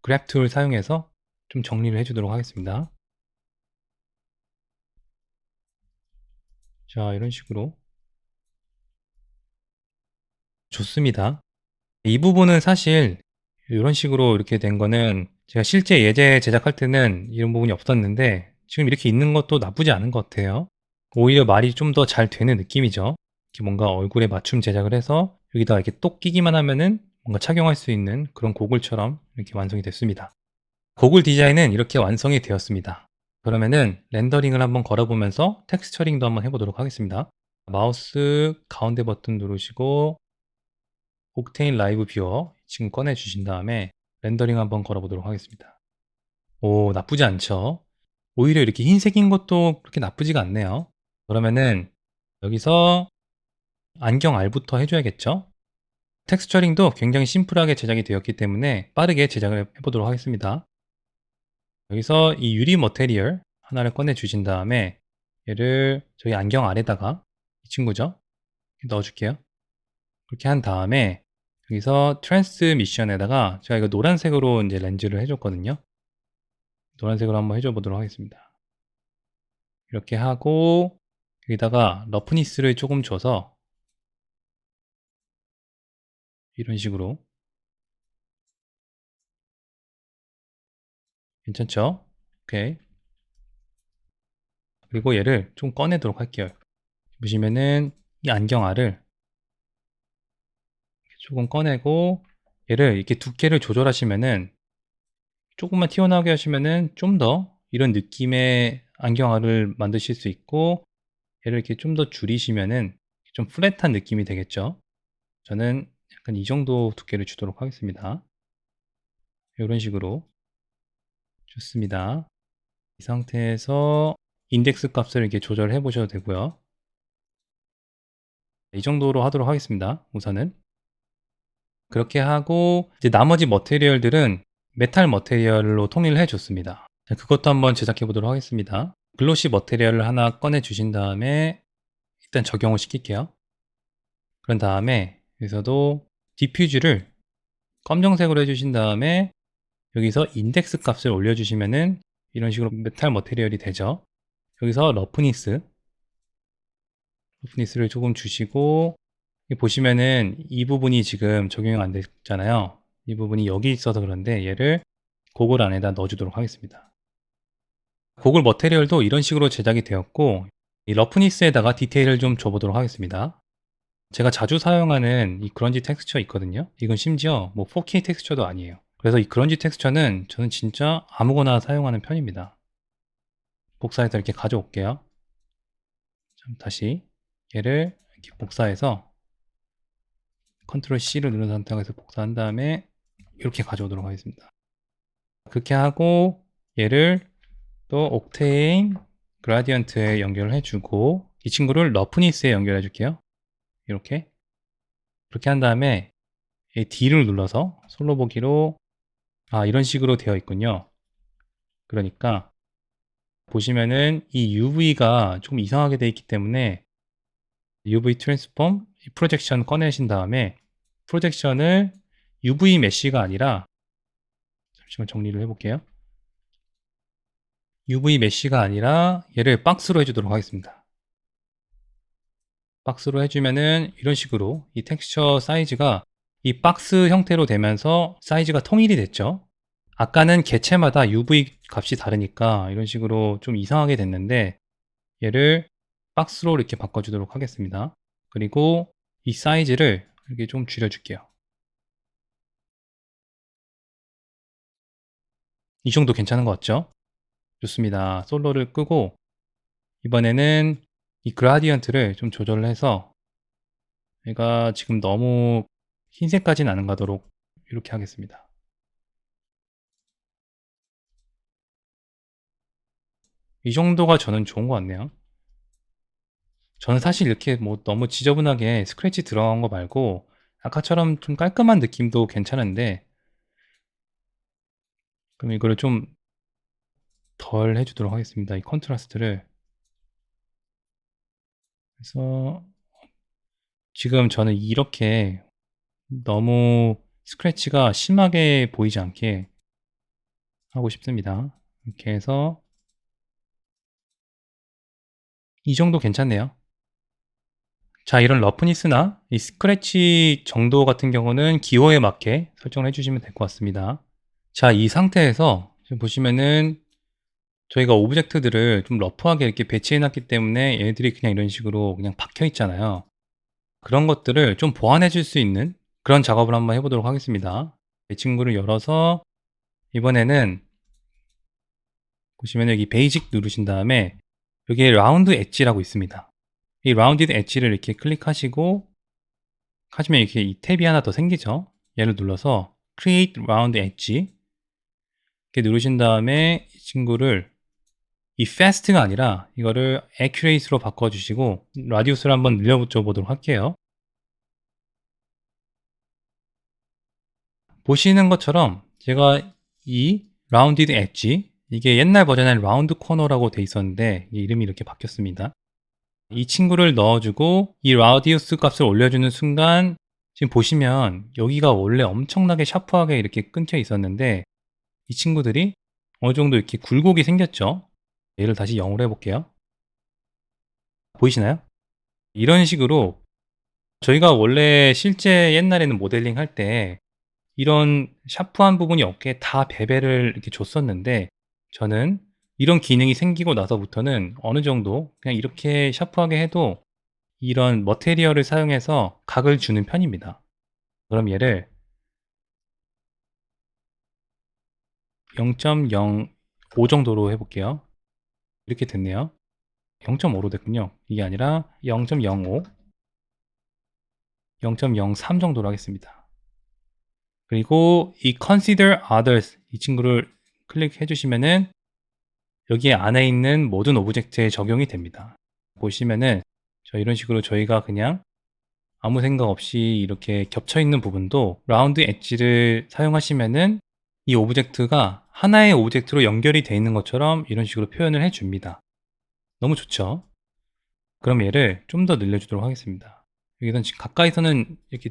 그래프 툴 사용해서 좀 정리를 해주도록 하겠습니다. 자, 이런 식으로 좋습니다. 이 부분은 사실 이런 식으로 이렇게 된 거는 제가 실제 예제 제작할 때는 이런 부분이 없었는데 지금 이렇게 있는 것도 나쁘지 않은 것 같아요. 오히려 말이 좀 더 잘 되는 느낌이죠. 이렇게 뭔가 얼굴에 맞춤 제작을 해서 여기다 이렇게 똑 끼기만 하면은 뭔가 착용할 수 있는 그런 고글처럼 이렇게 완성이 됐습니다. 고글 디자인은 이렇게 완성이 되었습니다. 그러면은 렌더링을 한번 걸어보면서 텍스처링도 한번 해보도록 하겠습니다. 마우스 가운데 버튼 누르시고 옥테인 라이브 뷰어 지금 꺼내 주신 다음에 렌더링 한번 걸어보도록 하겠습니다. 오, 나쁘지 않죠? 오히려 이렇게 흰색인 것도 그렇게 나쁘지가 않네요. 그러면은 여기서 안경 R부터 해줘야겠죠? 텍스처링도 굉장히 심플하게 제작이 되었기 때문에 빠르게 제작을 해보도록 하겠습니다. 여기서 이 유리 머테리얼 하나를 꺼내 주신 다음에 얘를 저희 안경 아래다가 이 친구죠? 넣어줄게요. 그렇게 한 다음에 여기서 트랜스미션에다가 제가 이거 노란색으로 이제 렌즈를 해줬거든요. 노란색으로 한번 해줘 보도록 하겠습니다. 이렇게 하고 여기다가 러프니스를 조금 줘서 이런 식으로, 괜찮죠? 오케이. 그리고 얘를 좀 꺼내도록 할게요. 보시면은 이 안경알을 조금 꺼내고 얘를 이렇게 두께를 조절하시면은 조금만 튀어나오게 하시면은 좀 더 이런 느낌의 안경알을 만드실 수 있고, 얘를 이렇게 좀 더 줄이시면은 좀 플랫한 느낌이 되겠죠. 저는 약간 이 정도 두께를 주도록 하겠습니다. 이런 식으로. 좋습니다. 이 상태에서 인덱스 값을 이렇게 조절해 보셔도 되고요. 이 정도로 하도록 하겠습니다. 우선은. 그렇게 하고 이제 나머지 머테리얼들은 메탈 머테리얼로 통일을 해 줬습니다. 자, 그것도 한번 제작해 보도록 하겠습니다. 글로시 머테리얼을 하나 꺼내 주신 다음에 일단 적용을 시킬게요. 그런 다음에 여기서도 디퓨즈를 검정색으로 해주신 다음에 여기서 인덱스 값을 올려주시면은 이런 식으로 메탈 머테리얼이 되죠. 여기서 러프니스를 조금 주시고 보시면은 이 부분이 지금 적용이 안 됐잖아요. 이 부분이 여기 있어서 그런데 얘를 고글 안에다 넣어주도록 하겠습니다. 고글 머테리얼도 이런 식으로 제작이 되었고 이 러프니스에다가 디테일을 좀 줘보도록 하겠습니다. 제가 자주 사용하는 이 그런지 텍스처 있거든요. 이건 심지어 뭐 4K 텍스처도 아니에요. 그래서 이 그런지 텍스처는 저는 진짜 아무거나 사용하는 편입니다. 복사해서 이렇게 가져올게요. 다시 얘를 이렇게 복사해서 컨트롤 C를 누른 상태에서 복사한 다음에 이렇게 가져오도록 하겠습니다. 그렇게 하고 얘를 또 옥테인 그라디언트에 연결을 해주고 이 친구를 러프니스에 연결해 줄게요. 이렇게 그렇게 한 다음에 이 D를 눌러서 솔로 보기로 이런 식으로 되어 있군요. 그러니까 보시면은 이 UV가 좀 이상하게 되어 있기 때문에 UV 트랜스폼 프로젝션 꺼내신 다음에 프로젝션을 UV 메쉬가 아니라 잠시만 정리를 해볼게요. UV 메쉬가 아니라 얘를 박스로 해주도록 하겠습니다. 박스로 해주면은 이런 식으로 이 텍스처 사이즈가 이 박스 형태로 되면서 사이즈가 통일이 됐죠. 아까는 개체마다 UV 값이 다르니까 이런 식으로 좀 이상하게 됐는데 얘를 박스로 이렇게 바꿔주도록 하겠습니다. 그리고 이 사이즈를 이렇게 좀 줄여줄게요. 이 정도 괜찮은 것 같죠? 좋습니다. 솔로를 끄고 이번에는 이 그라디언트를 좀 조절을 해서 얘가 지금 너무 흰색까지는 안 가도록 이렇게 하겠습니다. 이 정도가 저는 좋은 것 같네요. 저는 사실 이렇게 뭐 너무 지저분하게 스크래치 들어간 거 말고 아까처럼 좀 깔끔한 느낌도 괜찮은데 그럼 이거를 좀 덜 해주도록 하겠습니다. 이 컨트라스트를. 그래서 지금 저는 이렇게 너무 스크래치가 심하게 보이지 않게 하고 싶습니다. 이렇게 해서 이 정도 괜찮네요. 자, 이런 러프니스나 이 스크래치 정도 같은 경우는 기호에 맞게 설정을 해주시면 될 것 같습니다. 자, 이 상태에서 지금 보시면은 저희가 오브젝트들을 좀 러프하게 이렇게 배치해 놨기 때문에 얘들이 그냥 이런 식으로 그냥 박혀 있잖아요. 그런 것들을 좀 보완해 줄 수 있는 그런 작업을 한번 해보도록 하겠습니다. 이 친구를 열어서 이번에는 보시면 여기 베이직 누르신 다음에 여기에 라운드 엣지라고 있습니다. 이 라운디드 엣지를 이렇게 클릭하시고 하시면 이렇게 이 탭이 하나 더 생기죠. 얘를 눌러서 Create Round Edge 이렇게 누르신 다음에 이 친구를 이 fast가 아니라 이거를 accurate로 바꿔주시고 라디우스를 한번 늘려붙여 보도록 할게요. 보시는 것처럼 제가 이 라운디드 엣지 이게 옛날 버전엔 라운드 코너라고 돼 있었는데 이름이 이렇게 바뀌었습니다. 이 친구를 넣어주고 이 라디우스 값을 올려주는 순간 지금 보시면 여기가 원래 엄청나게 샤프하게 이렇게 끊겨 있었는데 이 친구들이 어느 정도 이렇게 굴곡이 생겼죠. 얘를 다시 0으로 해볼게요. 보이시나요? 이런 식으로 저희가 원래 실제 옛날에는 모델링 할 때 이런 샤프한 부분이 없게 다 베벨을 이렇게 줬었는데 저는 이런 기능이 생기고 나서부터는 어느 정도 그냥 이렇게 샤프하게 해도 이런 머테리얼을 사용해서 각을 주는 편입니다. 그럼 얘를 0.05 정도로 해볼게요. 이렇게 됐네요. 0.5로 됐군요. 이게 아니라 0.05, 0.03 정도로 하겠습니다. 그리고 이 consider others 이 친구를 클릭해 주시면은 여기 안에 있는 모든 오브젝트에 적용이 됩니다. 보시면은 이런 식으로 저희가 그냥 아무 생각 없이 이렇게 겹쳐 있는 부분도 라운드 엣지를 사용하시면은 이 오브젝트가 하나의 오브젝트로 연결이 되어 있는 것처럼 이런 식으로 표현을 해 줍니다. 너무 좋죠? 그럼 얘를 좀 더 늘려주도록 하겠습니다. 여기선 지금 가까이서는 이렇게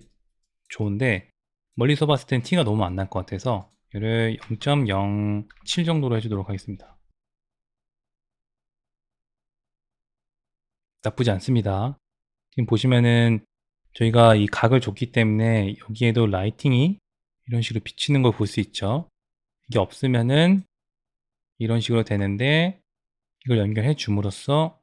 좋은데 멀리서 봤을 땐 티가 너무 안 날 것 같아서 얘를 0.07 정도로 해주도록 하겠습니다. 나쁘지 않습니다. 지금 보시면은 저희가 이 각을 줬기 때문에 여기에도 라이팅이 이런 식으로 비치는 걸 볼 수 있죠. 이게 없으면은 이런 식으로 되는데 이걸 연결해 줌으로써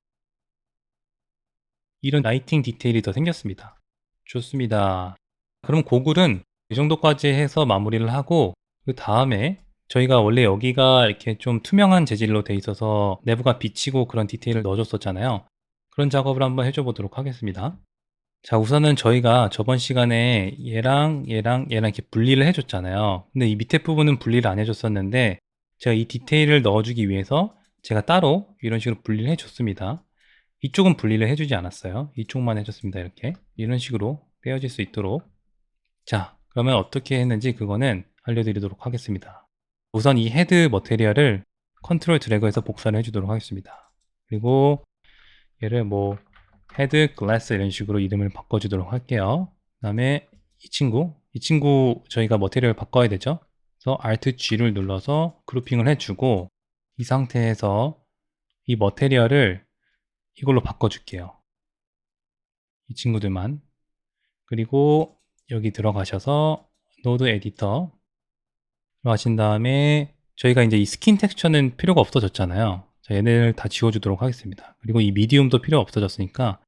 이런 라이팅 디테일이 더 생겼습니다. 좋습니다. 그럼 고글은 이 정도까지 해서 마무리를 하고 그 다음에 저희가 원래 여기가 이렇게 좀 투명한 재질로 돼 있어서 내부가 비치고 그런 디테일을 넣어줬었잖아요. 그런 작업을 한번 해줘 보도록 하겠습니다. 자, 우선은 저희가 저번 시간에 얘랑 이렇게 분리를 해줬잖아요. 근데 이 밑에 부분은 분리를 안 해줬었는데 제가 이 디테일을 넣어주기 위해서 제가 따로 이런 식으로 분리를 해줬습니다. 이쪽은 분리를 해주지 않았어요. 이쪽만 해줬습니다. 이렇게 이런 식으로 떼어질 수 있도록. 자, 그러면 어떻게 했는지 그거는 알려드리도록 하겠습니다. 우선 이 헤드 머테리얼을 컨트롤 드래그해서 복사를 해주도록 하겠습니다. 그리고 얘를 뭐 헤드 글래스 이런 식으로 이름을 바꿔주도록 할게요. 그 다음에 이 친구 저희가 머테리얼 바꿔야 되죠. 그래서 Alt G를 눌러서 그룹핑을 해주고 이 상태에서 이 머테리얼을 이걸로 바꿔줄게요. 이 친구들만. 그리고 여기 들어가셔서 노드 에디터 들어가신 다음에 저희가 이제 이 스킨 텍스처는 필요가 없어졌잖아요. 자, 얘네를 다 지워주도록 하겠습니다. 그리고 이 미디움도 필요 없어졌으니까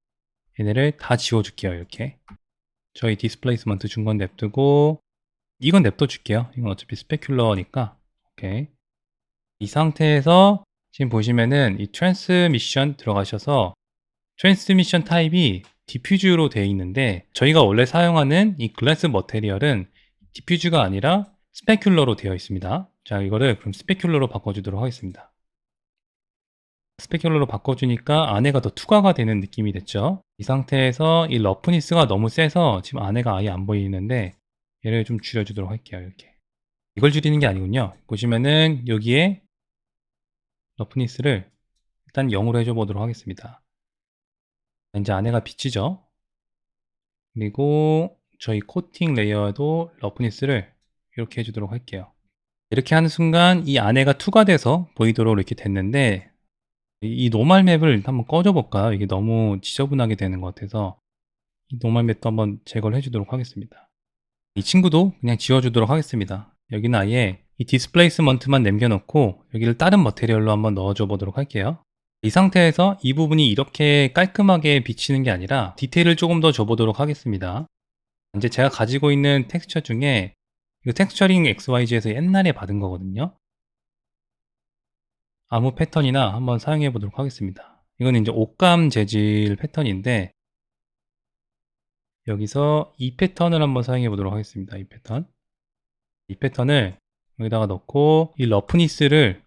얘네를 다 지워줄게요. 이렇게 저희 디스플레이스먼트 준 건 냅두고 이건 냅둬 줄게요. 이건 어차피 스페큘러니까. 오케이. 이 상태에서 지금 보시면은 이 트랜스미션 들어가셔서 트랜스미션 타입이 디퓨즈로 되어 있는데 저희가 원래 사용하는 이 글래스 머테리얼은 디퓨즈가 아니라 스페큘러로 되어 있습니다. 자, 이거를 그럼 스페큘러로 바꿔주도록 하겠습니다. 스페큘러로 바꿔주니까 안에가 더 투과가 되는 느낌이 됐죠. 이 상태에서 이 러프니스가 너무 세서 지금 안에가 아예 안 보이는데 얘를 좀 줄여주도록 할게요. 이렇게 이걸 줄이는 게 아니군요. 보시면은 여기에 러프니스를 일단 0으로 해줘 보도록 하겠습니다. 이제 안에가 비치죠. 그리고 저희 코팅 레이어도 러프니스를 이렇게 해주도록 할게요. 이렇게 하는 순간 이 안에가 투과돼서 보이도록 이렇게 됐는데 이 노멀 맵을 한번 꺼줘 볼까요? 이게 너무 지저분하게 되는 것 같아서 이 노멀 맵도 한번 제거를 해주도록 하겠습니다. 이 친구도 그냥 지워주도록 하겠습니다. 여기는 아예 이 디스플레이스먼트만 남겨놓고 여기를 다른 머테리얼로 한번 넣어줘 보도록 할게요. 이 상태에서 이 부분이 이렇게 깔끔하게 비치는 게 아니라 디테일을 조금 더 줘보도록 하겠습니다. 이제 제가 가지고 있는 텍스처 중에 이거 텍스처링 XYZ에서 옛날에 받은 거거든요. 아무 패턴이나 한번 사용해 보도록 하겠습니다. 이건 이제 옷감 재질 패턴인데 여기서 이 패턴을 한번 사용해 보도록 하겠습니다. 이 패턴. 이 패턴을 여기다가 넣고 이 러프니스를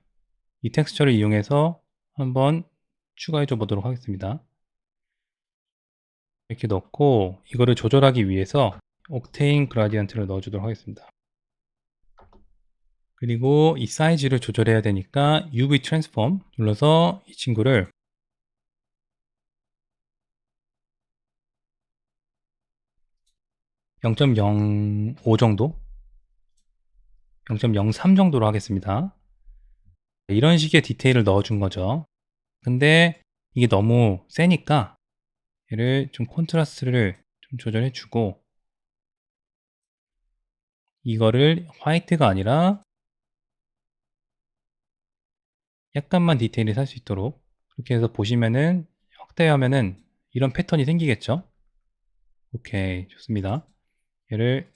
이 텍스처를 이용해서 한번 추가해 줘 보도록 하겠습니다. 이렇게 넣고 이거를 조절하기 위해서 옥테인 그라디언트를 넣어 주도록 하겠습니다. 그리고 이 사이즈를 조절해야 되니까 UV 트랜스폼 눌러서 이 친구를 0.05 정도 0.03 정도로 하겠습니다. 이런 식의 디테일을 넣어준 거죠. 근데 이게 너무 세니까 얘를 좀 콘트라스트를 좀 조절해 주고 이거를 화이트가 아니라 약간만 디테일이 살 수 있도록 그렇게 해서 보시면은 확대하면은 이런 패턴이 생기겠죠. 오케이, 좋습니다. 얘를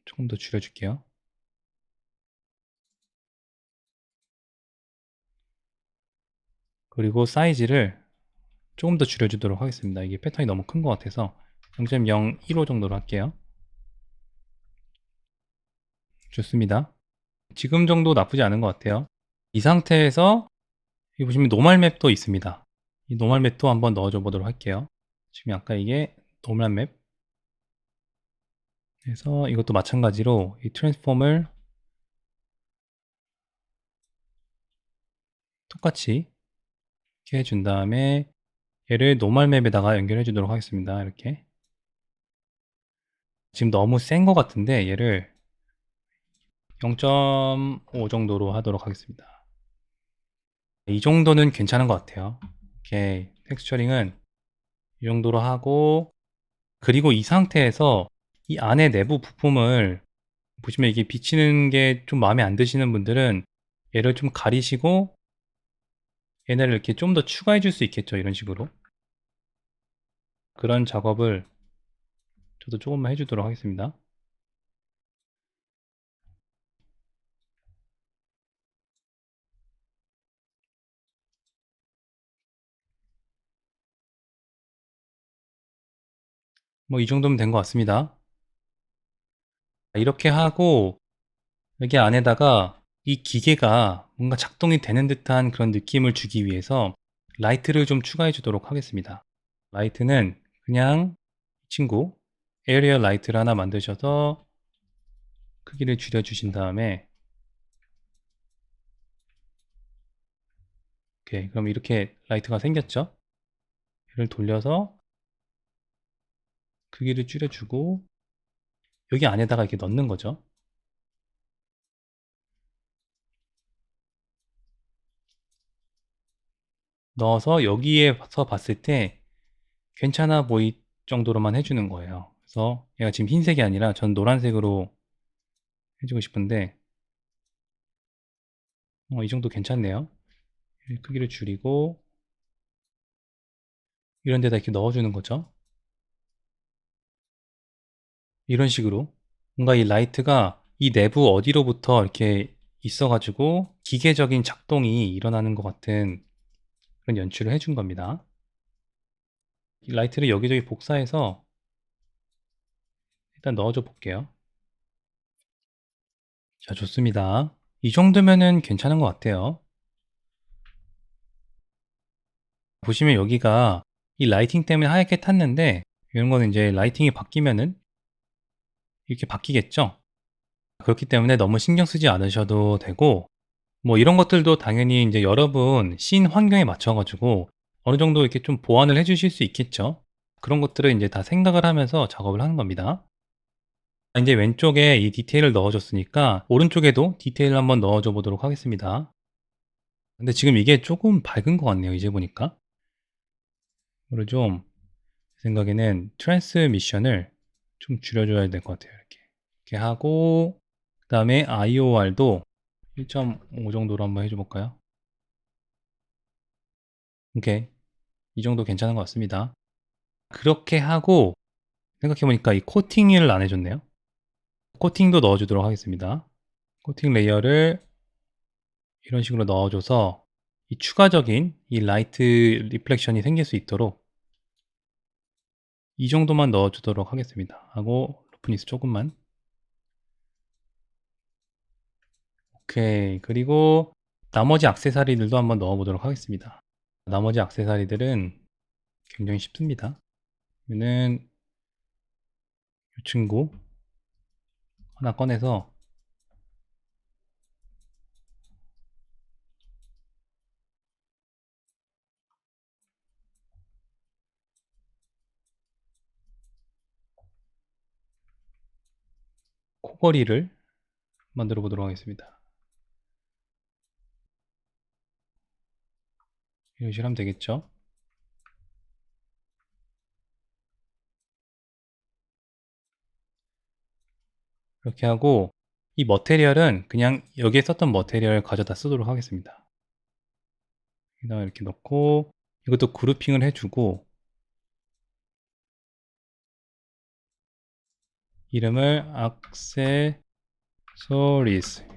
조금 더 줄여줄게요. 그리고 사이즈를 조금 더 줄여주도록 하겠습니다. 이게 패턴이 너무 큰 것 같아서 0.015 정도로 할게요. 좋습니다. 지금 정도 나쁘지 않은 것 같아요. 이 상태에서 여기 보시면 노멀 맵도 있습니다. 이 노멀 맵도 한번 넣어줘 보도록 할게요. 지금 아까 이게 노멀 맵. 그래서 이것도 마찬가지로 이 트랜스폼을 똑같이 이렇게 해준 다음에 얘를 노멀 맵에다가 연결해 주도록 하겠습니다. 이렇게. 지금 너무 센 것 같은데 얘를 0.5 정도로 하도록 하겠습니다. 이 정도는 괜찮은 것 같아요. 오케이. 텍스처링은 이 정도로 하고, 그리고 이 상태에서 이 안에 내부 부품을 보시면 이게 비치는 게 좀 마음에 안 드시는 분들은 얘를 좀 가리시고 얘네를 이렇게 좀 더 추가해 줄 수 있겠죠. 이런 식으로. 그런 작업을 저도 조금만 해주도록 하겠습니다. 뭐 이 정도면 된 것 같습니다. 이렇게 하고 여기 안에다가 이 기계가 뭔가 작동이 되는 듯한 그런 느낌을 주기 위해서 라이트를 좀 추가해 주도록 하겠습니다. 라이트는 그냥 이 친구 에어리어 라이트를 하나 만드셔서 크기를 줄여 주신 다음에, 오케이. 그럼 이렇게 라이트가 생겼죠? 얘를 돌려서 크기를 줄여주고 여기 안에다가 이렇게 넣는 거죠. 넣어서 여기에서 봤을 때 괜찮아 보일 정도로만 해주는 거예요. 그래서 얘가 지금 흰색이 아니라 전 노란색으로 해주고 싶은데 이 정도 괜찮네요. 크기를 줄이고 이런 데다 이렇게 넣어주는 거죠. 이런 식으로 뭔가 이 라이트가 이 내부 어디로부터 이렇게 있어가지고 기계적인 작동이 일어나는 것 같은 그런 연출을 해준 겁니다. 이 라이트를 여기저기 복사해서 일단 넣어줘 볼게요. 자, 좋습니다. 이 정도면은 괜찮은 것 같아요. 보시면 여기가 이 라이팅 때문에 하얗게 탔는데 이런 거는 이제 라이팅이 바뀌면은 이렇게 바뀌겠죠. 그렇기 때문에 너무 신경 쓰지 않으셔도 되고, 뭐 이런 것들도 당연히 이제 여러분 씬 환경에 맞춰 가지고 어느 정도 이렇게 좀 보완을 해 주실 수 있겠죠. 그런 것들을 이제 다 생각을 하면서 작업을 하는 겁니다. 이제 왼쪽에 이 디테일을 넣어 줬으니까 오른쪽에도 디테일을 한번 넣어 줘 보도록 하겠습니다. 근데 지금 이게 조금 밝은 것 같네요, 이제 보니까. 이거를 좀 제 생각에는 트랜스미션을 좀 줄여 줘야 될 것 같아요. 이렇게 하고 그다음에 IOR도 1.5 정도로 한번 해줘 볼까요? 오케이. 이 정도 괜찮은 것 같습니다. 그렇게 하고 생각해 보니까 이 코팅을 안 해줬네요. 코팅도 넣어주도록 하겠습니다. 코팅 레이어를 이런 식으로 넣어줘서 이 추가적인 이 라이트 리플렉션이 생길 수 있도록 이 정도만 넣어주도록 하겠습니다. 하고 러프니스 조금만. 오케이. 그리고 나머지 액세서리들도 한번 넣어보도록 하겠습니다. 나머지 액세서리들은 굉장히 쉽습니다. 그러면은 이 친구 하나 꺼내서 코걸이를 만들어 보도록 하겠습니다. 이런 식으로 하면 되겠죠. 이렇게 하고 이 머테리얼은 그냥 여기에 썼던 머테리얼 가져다 쓰도록 하겠습니다. 여기다가 이렇게 넣고 이것도 그룹핑을 해주고 이름을 accessories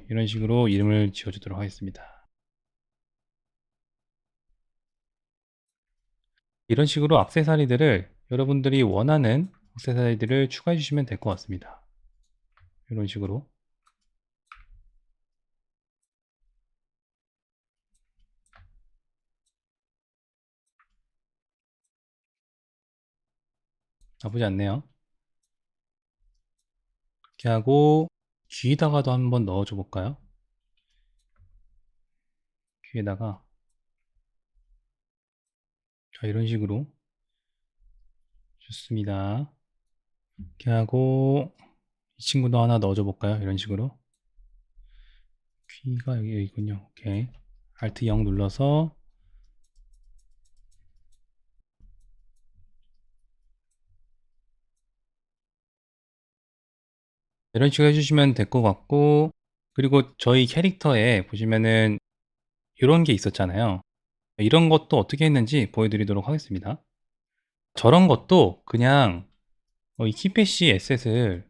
이런 식으로 이름을 지어주도록 하겠습니다. 이런 식으로 액세서리들을 여러분들이 원하는 액세서리들을 추가해 주시면 될 것 같습니다. 이런 식으로 나쁘지 않네요. 그렇게 하고 귀에다가도 한번 넣어줘 볼까요? 귀에다가 자 이런 식으로 좋습니다. 이렇게 하고 이 친구도 하나 넣어줘 볼까요? 이런 식으로 귀가 여기 있군요. 오케이. Alt 0 눌러서 이런 식으로 해주시면 될 것 같고, 그리고 저희 캐릭터에 보시면은 이런 게 있었잖아요. 이런 것도 어떻게 했는지 보여드리도록 하겠습니다. 저런 것도 그냥 이 키패시 에셋을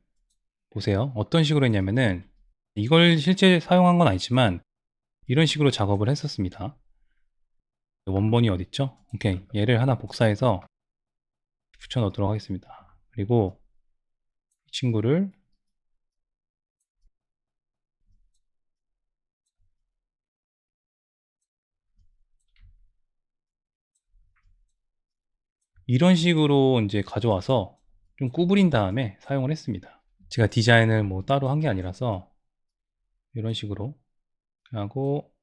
보세요. 어떤 식으로 했냐면은 이걸 실제 사용한 건 아니지만 이런 식으로 작업을 했었습니다. 원본이 어딨죠? 오케이. 얘를 하나 복사해서 붙여 넣도록 하겠습니다. 그리고 이 친구를 이런 식으로 이제 가져와서 좀 구부린 다음에 사용을 했습니다. 제가 디자인을 뭐 따로 한 게 아니라서 이런 식으로 하고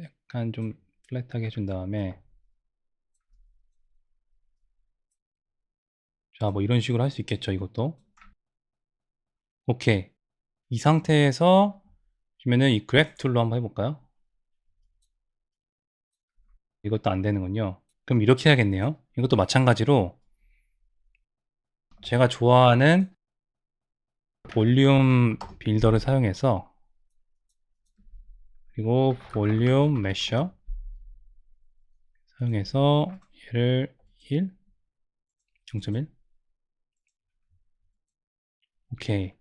약간 좀 플랫하게 해준 다음에 자 뭐 이런 식으로 할 수 있겠죠. 이것도 오케이. 이 상태에서 그러면은 이 그래프 툴로 한번 해볼까요? 이것도 안 되는군요. 그럼 이렇게 해야겠네요. 이것도 마찬가지로 제가 좋아하는 볼륨 빌더를 사용해서 그리고 볼륨 메셔 사용해서 얘를 1, 0.1 오케이.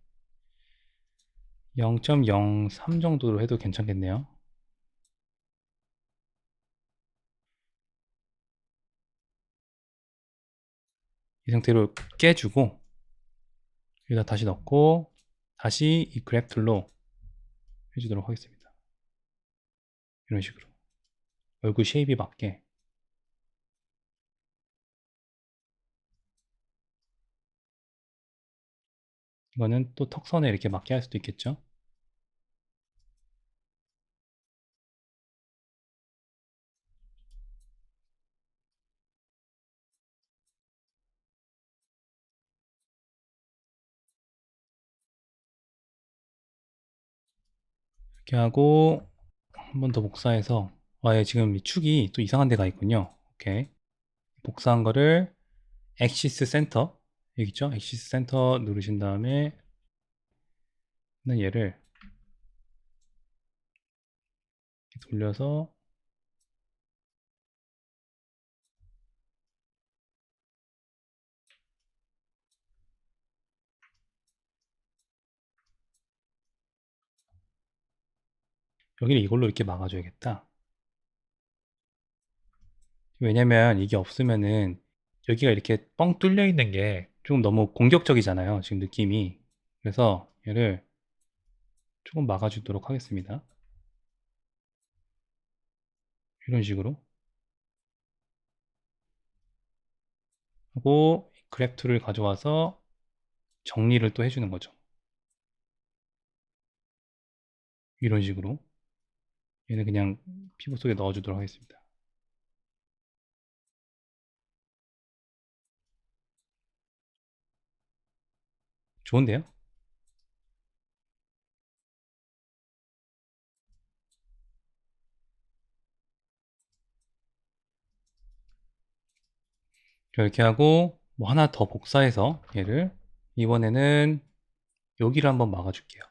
0.03 정도로 해도 괜찮겠네요. 이 상태로 깨주고 여기다 다시 넣고 다시 이 그래프 툴로 해주도록 하겠습니다. 이런 식으로 얼굴 쉐입이 맞게 이거는 또 턱선에 이렇게 맞게 할 수도 있겠죠. 이렇게 하고 한 번 더 복사해서 얘 지금 이 축이 또 이상한 데가 있군요. 오케이. 복사한 거를 엑시스 센터 여기 있죠. 엑시스 센터 누르신 다음에 얘를 돌려서 여기를 이걸로 이렇게 막아줘야겠다. 왜냐면 이게 없으면은 여기가 이렇게 뻥 뚫려 있는 게 좀 너무 공격적이잖아요. 지금 느낌이. 그래서 얘를 조금 막아주도록 하겠습니다. 이런 식으로 하고 그래프 툴을 가져와서 정리를 또 해주는 거죠. 이런 식으로 얘는 그냥 피부 속에 넣어주도록 하겠습니다. 좋은데요? 이렇게 하고 뭐 하나 더 복사해서 얘를 이번에는 여기를 한번 막아줄게요.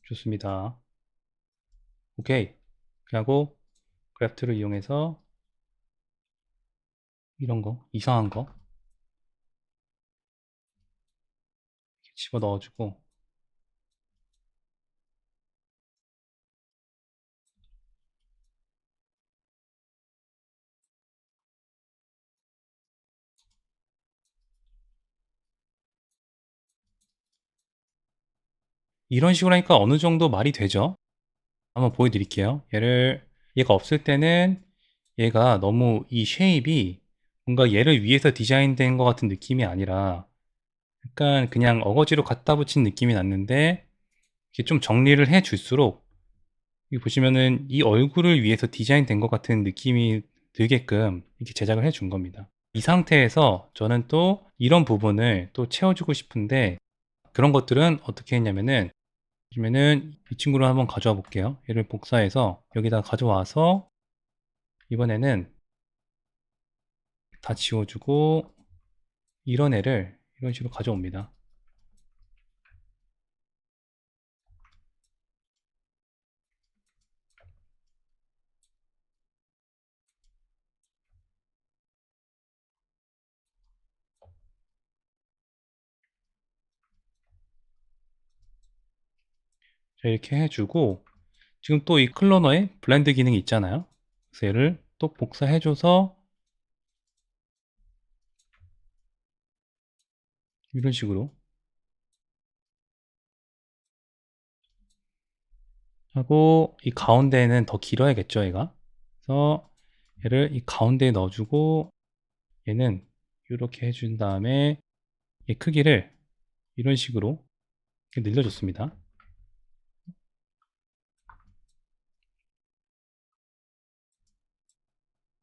좋습니다. 오케이. 그리고 그래프트를 이용해서 이런 거 이상한 거 집어 넣어주고 이런 식으로 하니까 어느 정도 말이 되죠? 한번 보여드릴게요. 얘가 없을 때는 얘가 너무 이 쉐입이 뭔가 얘를 위해서 디자인된 것 같은 느낌이 아니라 약간 그냥 어거지로 갖다 붙인 느낌이 났는데, 이렇게 좀 정리를 해 줄수록 여기 보시면은 이 얼굴을 위해서 디자인된 것 같은 느낌이 들게끔 이렇게 제작을 해준 겁니다. 이 상태에서 저는 또 이런 부분을 또 채워주고 싶은데, 그런 것들은 어떻게 했냐면은, 보시면은 이 친구를 한번 가져와 볼게요. 얘를 복사해서 여기다 가져와서 이번에는 다 지워주고 이런 애를 이런 식으로 가져옵니다. 자, 이렇게 해주고 지금 또 이 클로너에 블렌드 기능이 있잖아요. 그래서 얘를 또 복사해줘서 이런 식으로 하고, 이 가운데는 더 길어야겠죠, 얘가. 그래서 얘를 이 가운데에 넣어주고 얘는 이렇게 해준 다음에 이 크기를 이런 식으로 이렇게 늘려줬습니다.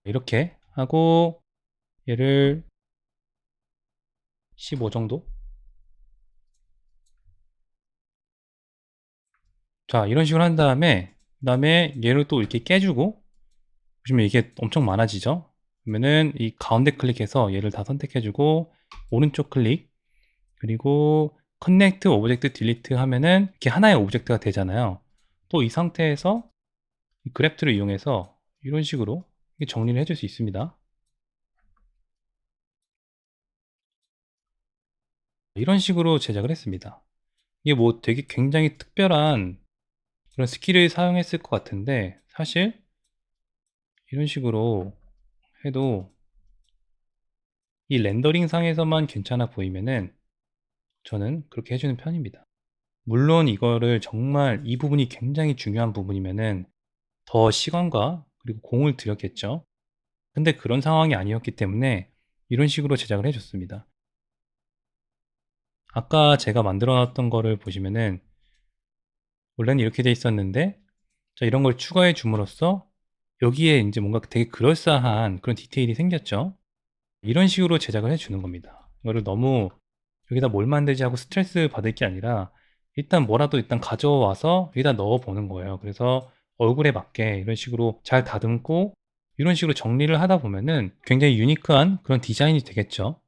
이렇게 하고 얘를 15 정도. 자, 이런 식으로 한 다음에 그 다음에 얘를 또 이렇게 깨주고, 보시면 이게 엄청 많아지죠. 그러면은 이 가운데 클릭해서 얘를 다 선택해주고 오른쪽 클릭, 그리고 커넥트 오브젝트 딜리트 하면은 이렇게 하나의 오브젝트가 되잖아요. 또 이 상태에서 이 그래프트를 이용해서 이런 식으로 정리를 해줄 수 있습니다. 이런 식으로 제작을 했습니다. 이게 뭐 되게 굉장히 특별한 그런 스킬을 사용했을 것 같은데, 사실 이런 식으로 해도 이 렌더링 상에서만 괜찮아 보이면은 저는 그렇게 해주는 편입니다. 물론 이거를 정말 이 부분이 굉장히 중요한 부분이면은 더 시간과 그리고 공을 들였겠죠. 근데 그런 상황이 아니었기 때문에 이런 식으로 제작을 해줬습니다. 아까 제가 만들어 놨던 거를 보시면은 원래는 이렇게 돼 있었는데, 자, 이런 걸 추가해 줌으로써 여기에 이제 뭔가 되게 그럴싸한 그런 디테일이 생겼죠. 이런 식으로 제작을 해 주는 겁니다. 이거를 너무 여기다 뭘 만들지 하고 스트레스 받을 게 아니라 일단 뭐라도 일단 가져와서 여기다 넣어 보는 거예요. 그래서 얼굴에 맞게 이런 식으로 잘 다듬고 이런 식으로 정리를 하다 보면은 굉장히 유니크한 그런 디자인이 되겠죠.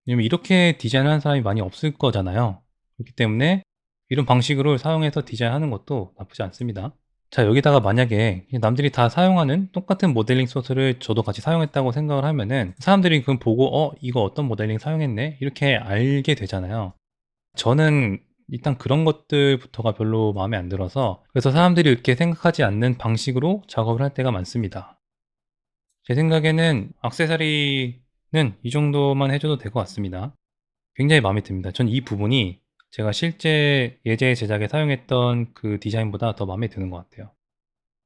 왜냐면 이렇게 디자인하는 사람이 많이 없을 거잖아요. 그렇기 때문에 이런 방식으로 사용해서 디자인하는 것도 나쁘지 않습니다. 자, 여기다가 만약에 남들이 다 사용하는 똑같은 모델링 소스를 저도 같이 사용했다고 생각을 하면은 사람들이 그걸 보고 이거 어떤 모델링 사용했네? 이렇게 알게 되잖아요. 저는 일단 그런 것들부터가 별로 마음에 안 들어서, 그래서 사람들이 이렇게 생각하지 않는 방식으로 작업을 할 때가 많습니다. 제 생각에는 액세서리는 이 정도만 해줘도 될 것 같습니다. 굉장히 마음에 듭니다. 전 이 부분이 제가 실제 예제 제작에 사용했던 그 디자인보다 더 마음에 드는 것 같아요.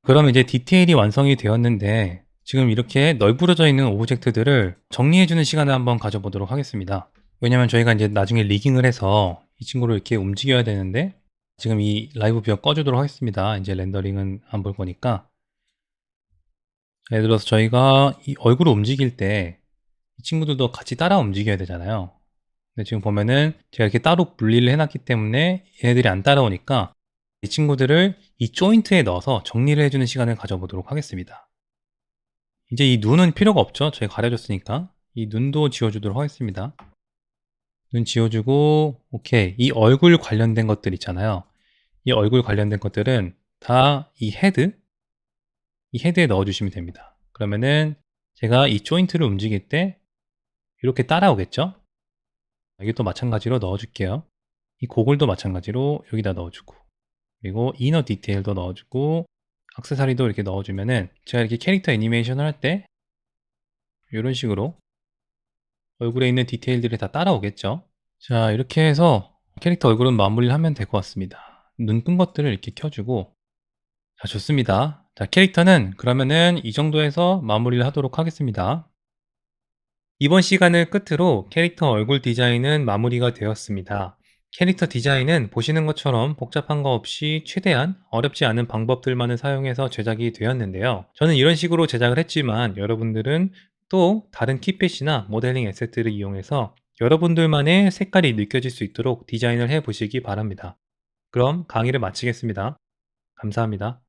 그럼 이제 디테일이 완성이 되었는데 지금 이렇게 널브러져 있는 오브젝트들을 정리해주는 시간을 한번 가져보도록 하겠습니다. 왜냐면 저희가 이제 나중에 리깅을 해서 이 친구를 이렇게 움직여야 되는데, 지금 이 라이브 뷰어 꺼주도록 하겠습니다. 이제 렌더링은 안 볼 거니까. 예를 들어서 저희가 이 얼굴을 움직일 때 이 친구들도 같이 따라 움직여야 되잖아요. 근데 지금 보면은 제가 이렇게 따로 분리를 해놨기 때문에 얘네들이 안 따라오니까 이 친구들을 이 조인트에 넣어서 정리를 해주는 시간을 가져보도록 하겠습니다. 이제 이 눈은 필요가 없죠. 저희 가려줬으니까. 이 눈도 지워주도록 하겠습니다. 눈 지워주고, 오케이. 이 얼굴 관련된 것들 있잖아요. 이 얼굴 관련된 것들은 다 이 헤드에 넣어주시면 됩니다. 그러면은 제가 이 조인트를 움직일 때 이렇게 따라오겠죠? 여기 또 마찬가지로 넣어줄게요. 이 고글도 마찬가지로 여기다 넣어주고, 그리고 이너 디테일도 넣어주고, 액세서리도 이렇게 넣어주면은 제가 이렇게 캐릭터 애니메이션을 할 때 이런 식으로 얼굴에 있는 디테일들이 다 따라오겠죠. 자, 이렇게 해서 캐릭터 얼굴은 마무리를 하면 될 것 같습니다. 눈 끈 것들을 이렇게 켜주고. 자, 좋습니다. 자, 캐릭터는 그러면은 이 정도에서 마무리를 하도록 하겠습니다. 이번 시간을 끝으로 캐릭터 얼굴 디자인은 마무리가 되었습니다. 캐릭터 디자인은 보시는 것처럼 복잡한 거 없이 최대한 어렵지 않은 방법들만을 사용해서 제작이 되었는데요. 저는 이런 식으로 제작을 했지만 여러분들은 또 다른 키펫이나 모델링 에셋들을 이용해서 여러분들만의 색깔이 느껴질 수 있도록 디자인을 해 보시기 바랍니다. 그럼 강의를 마치겠습니다. 감사합니다.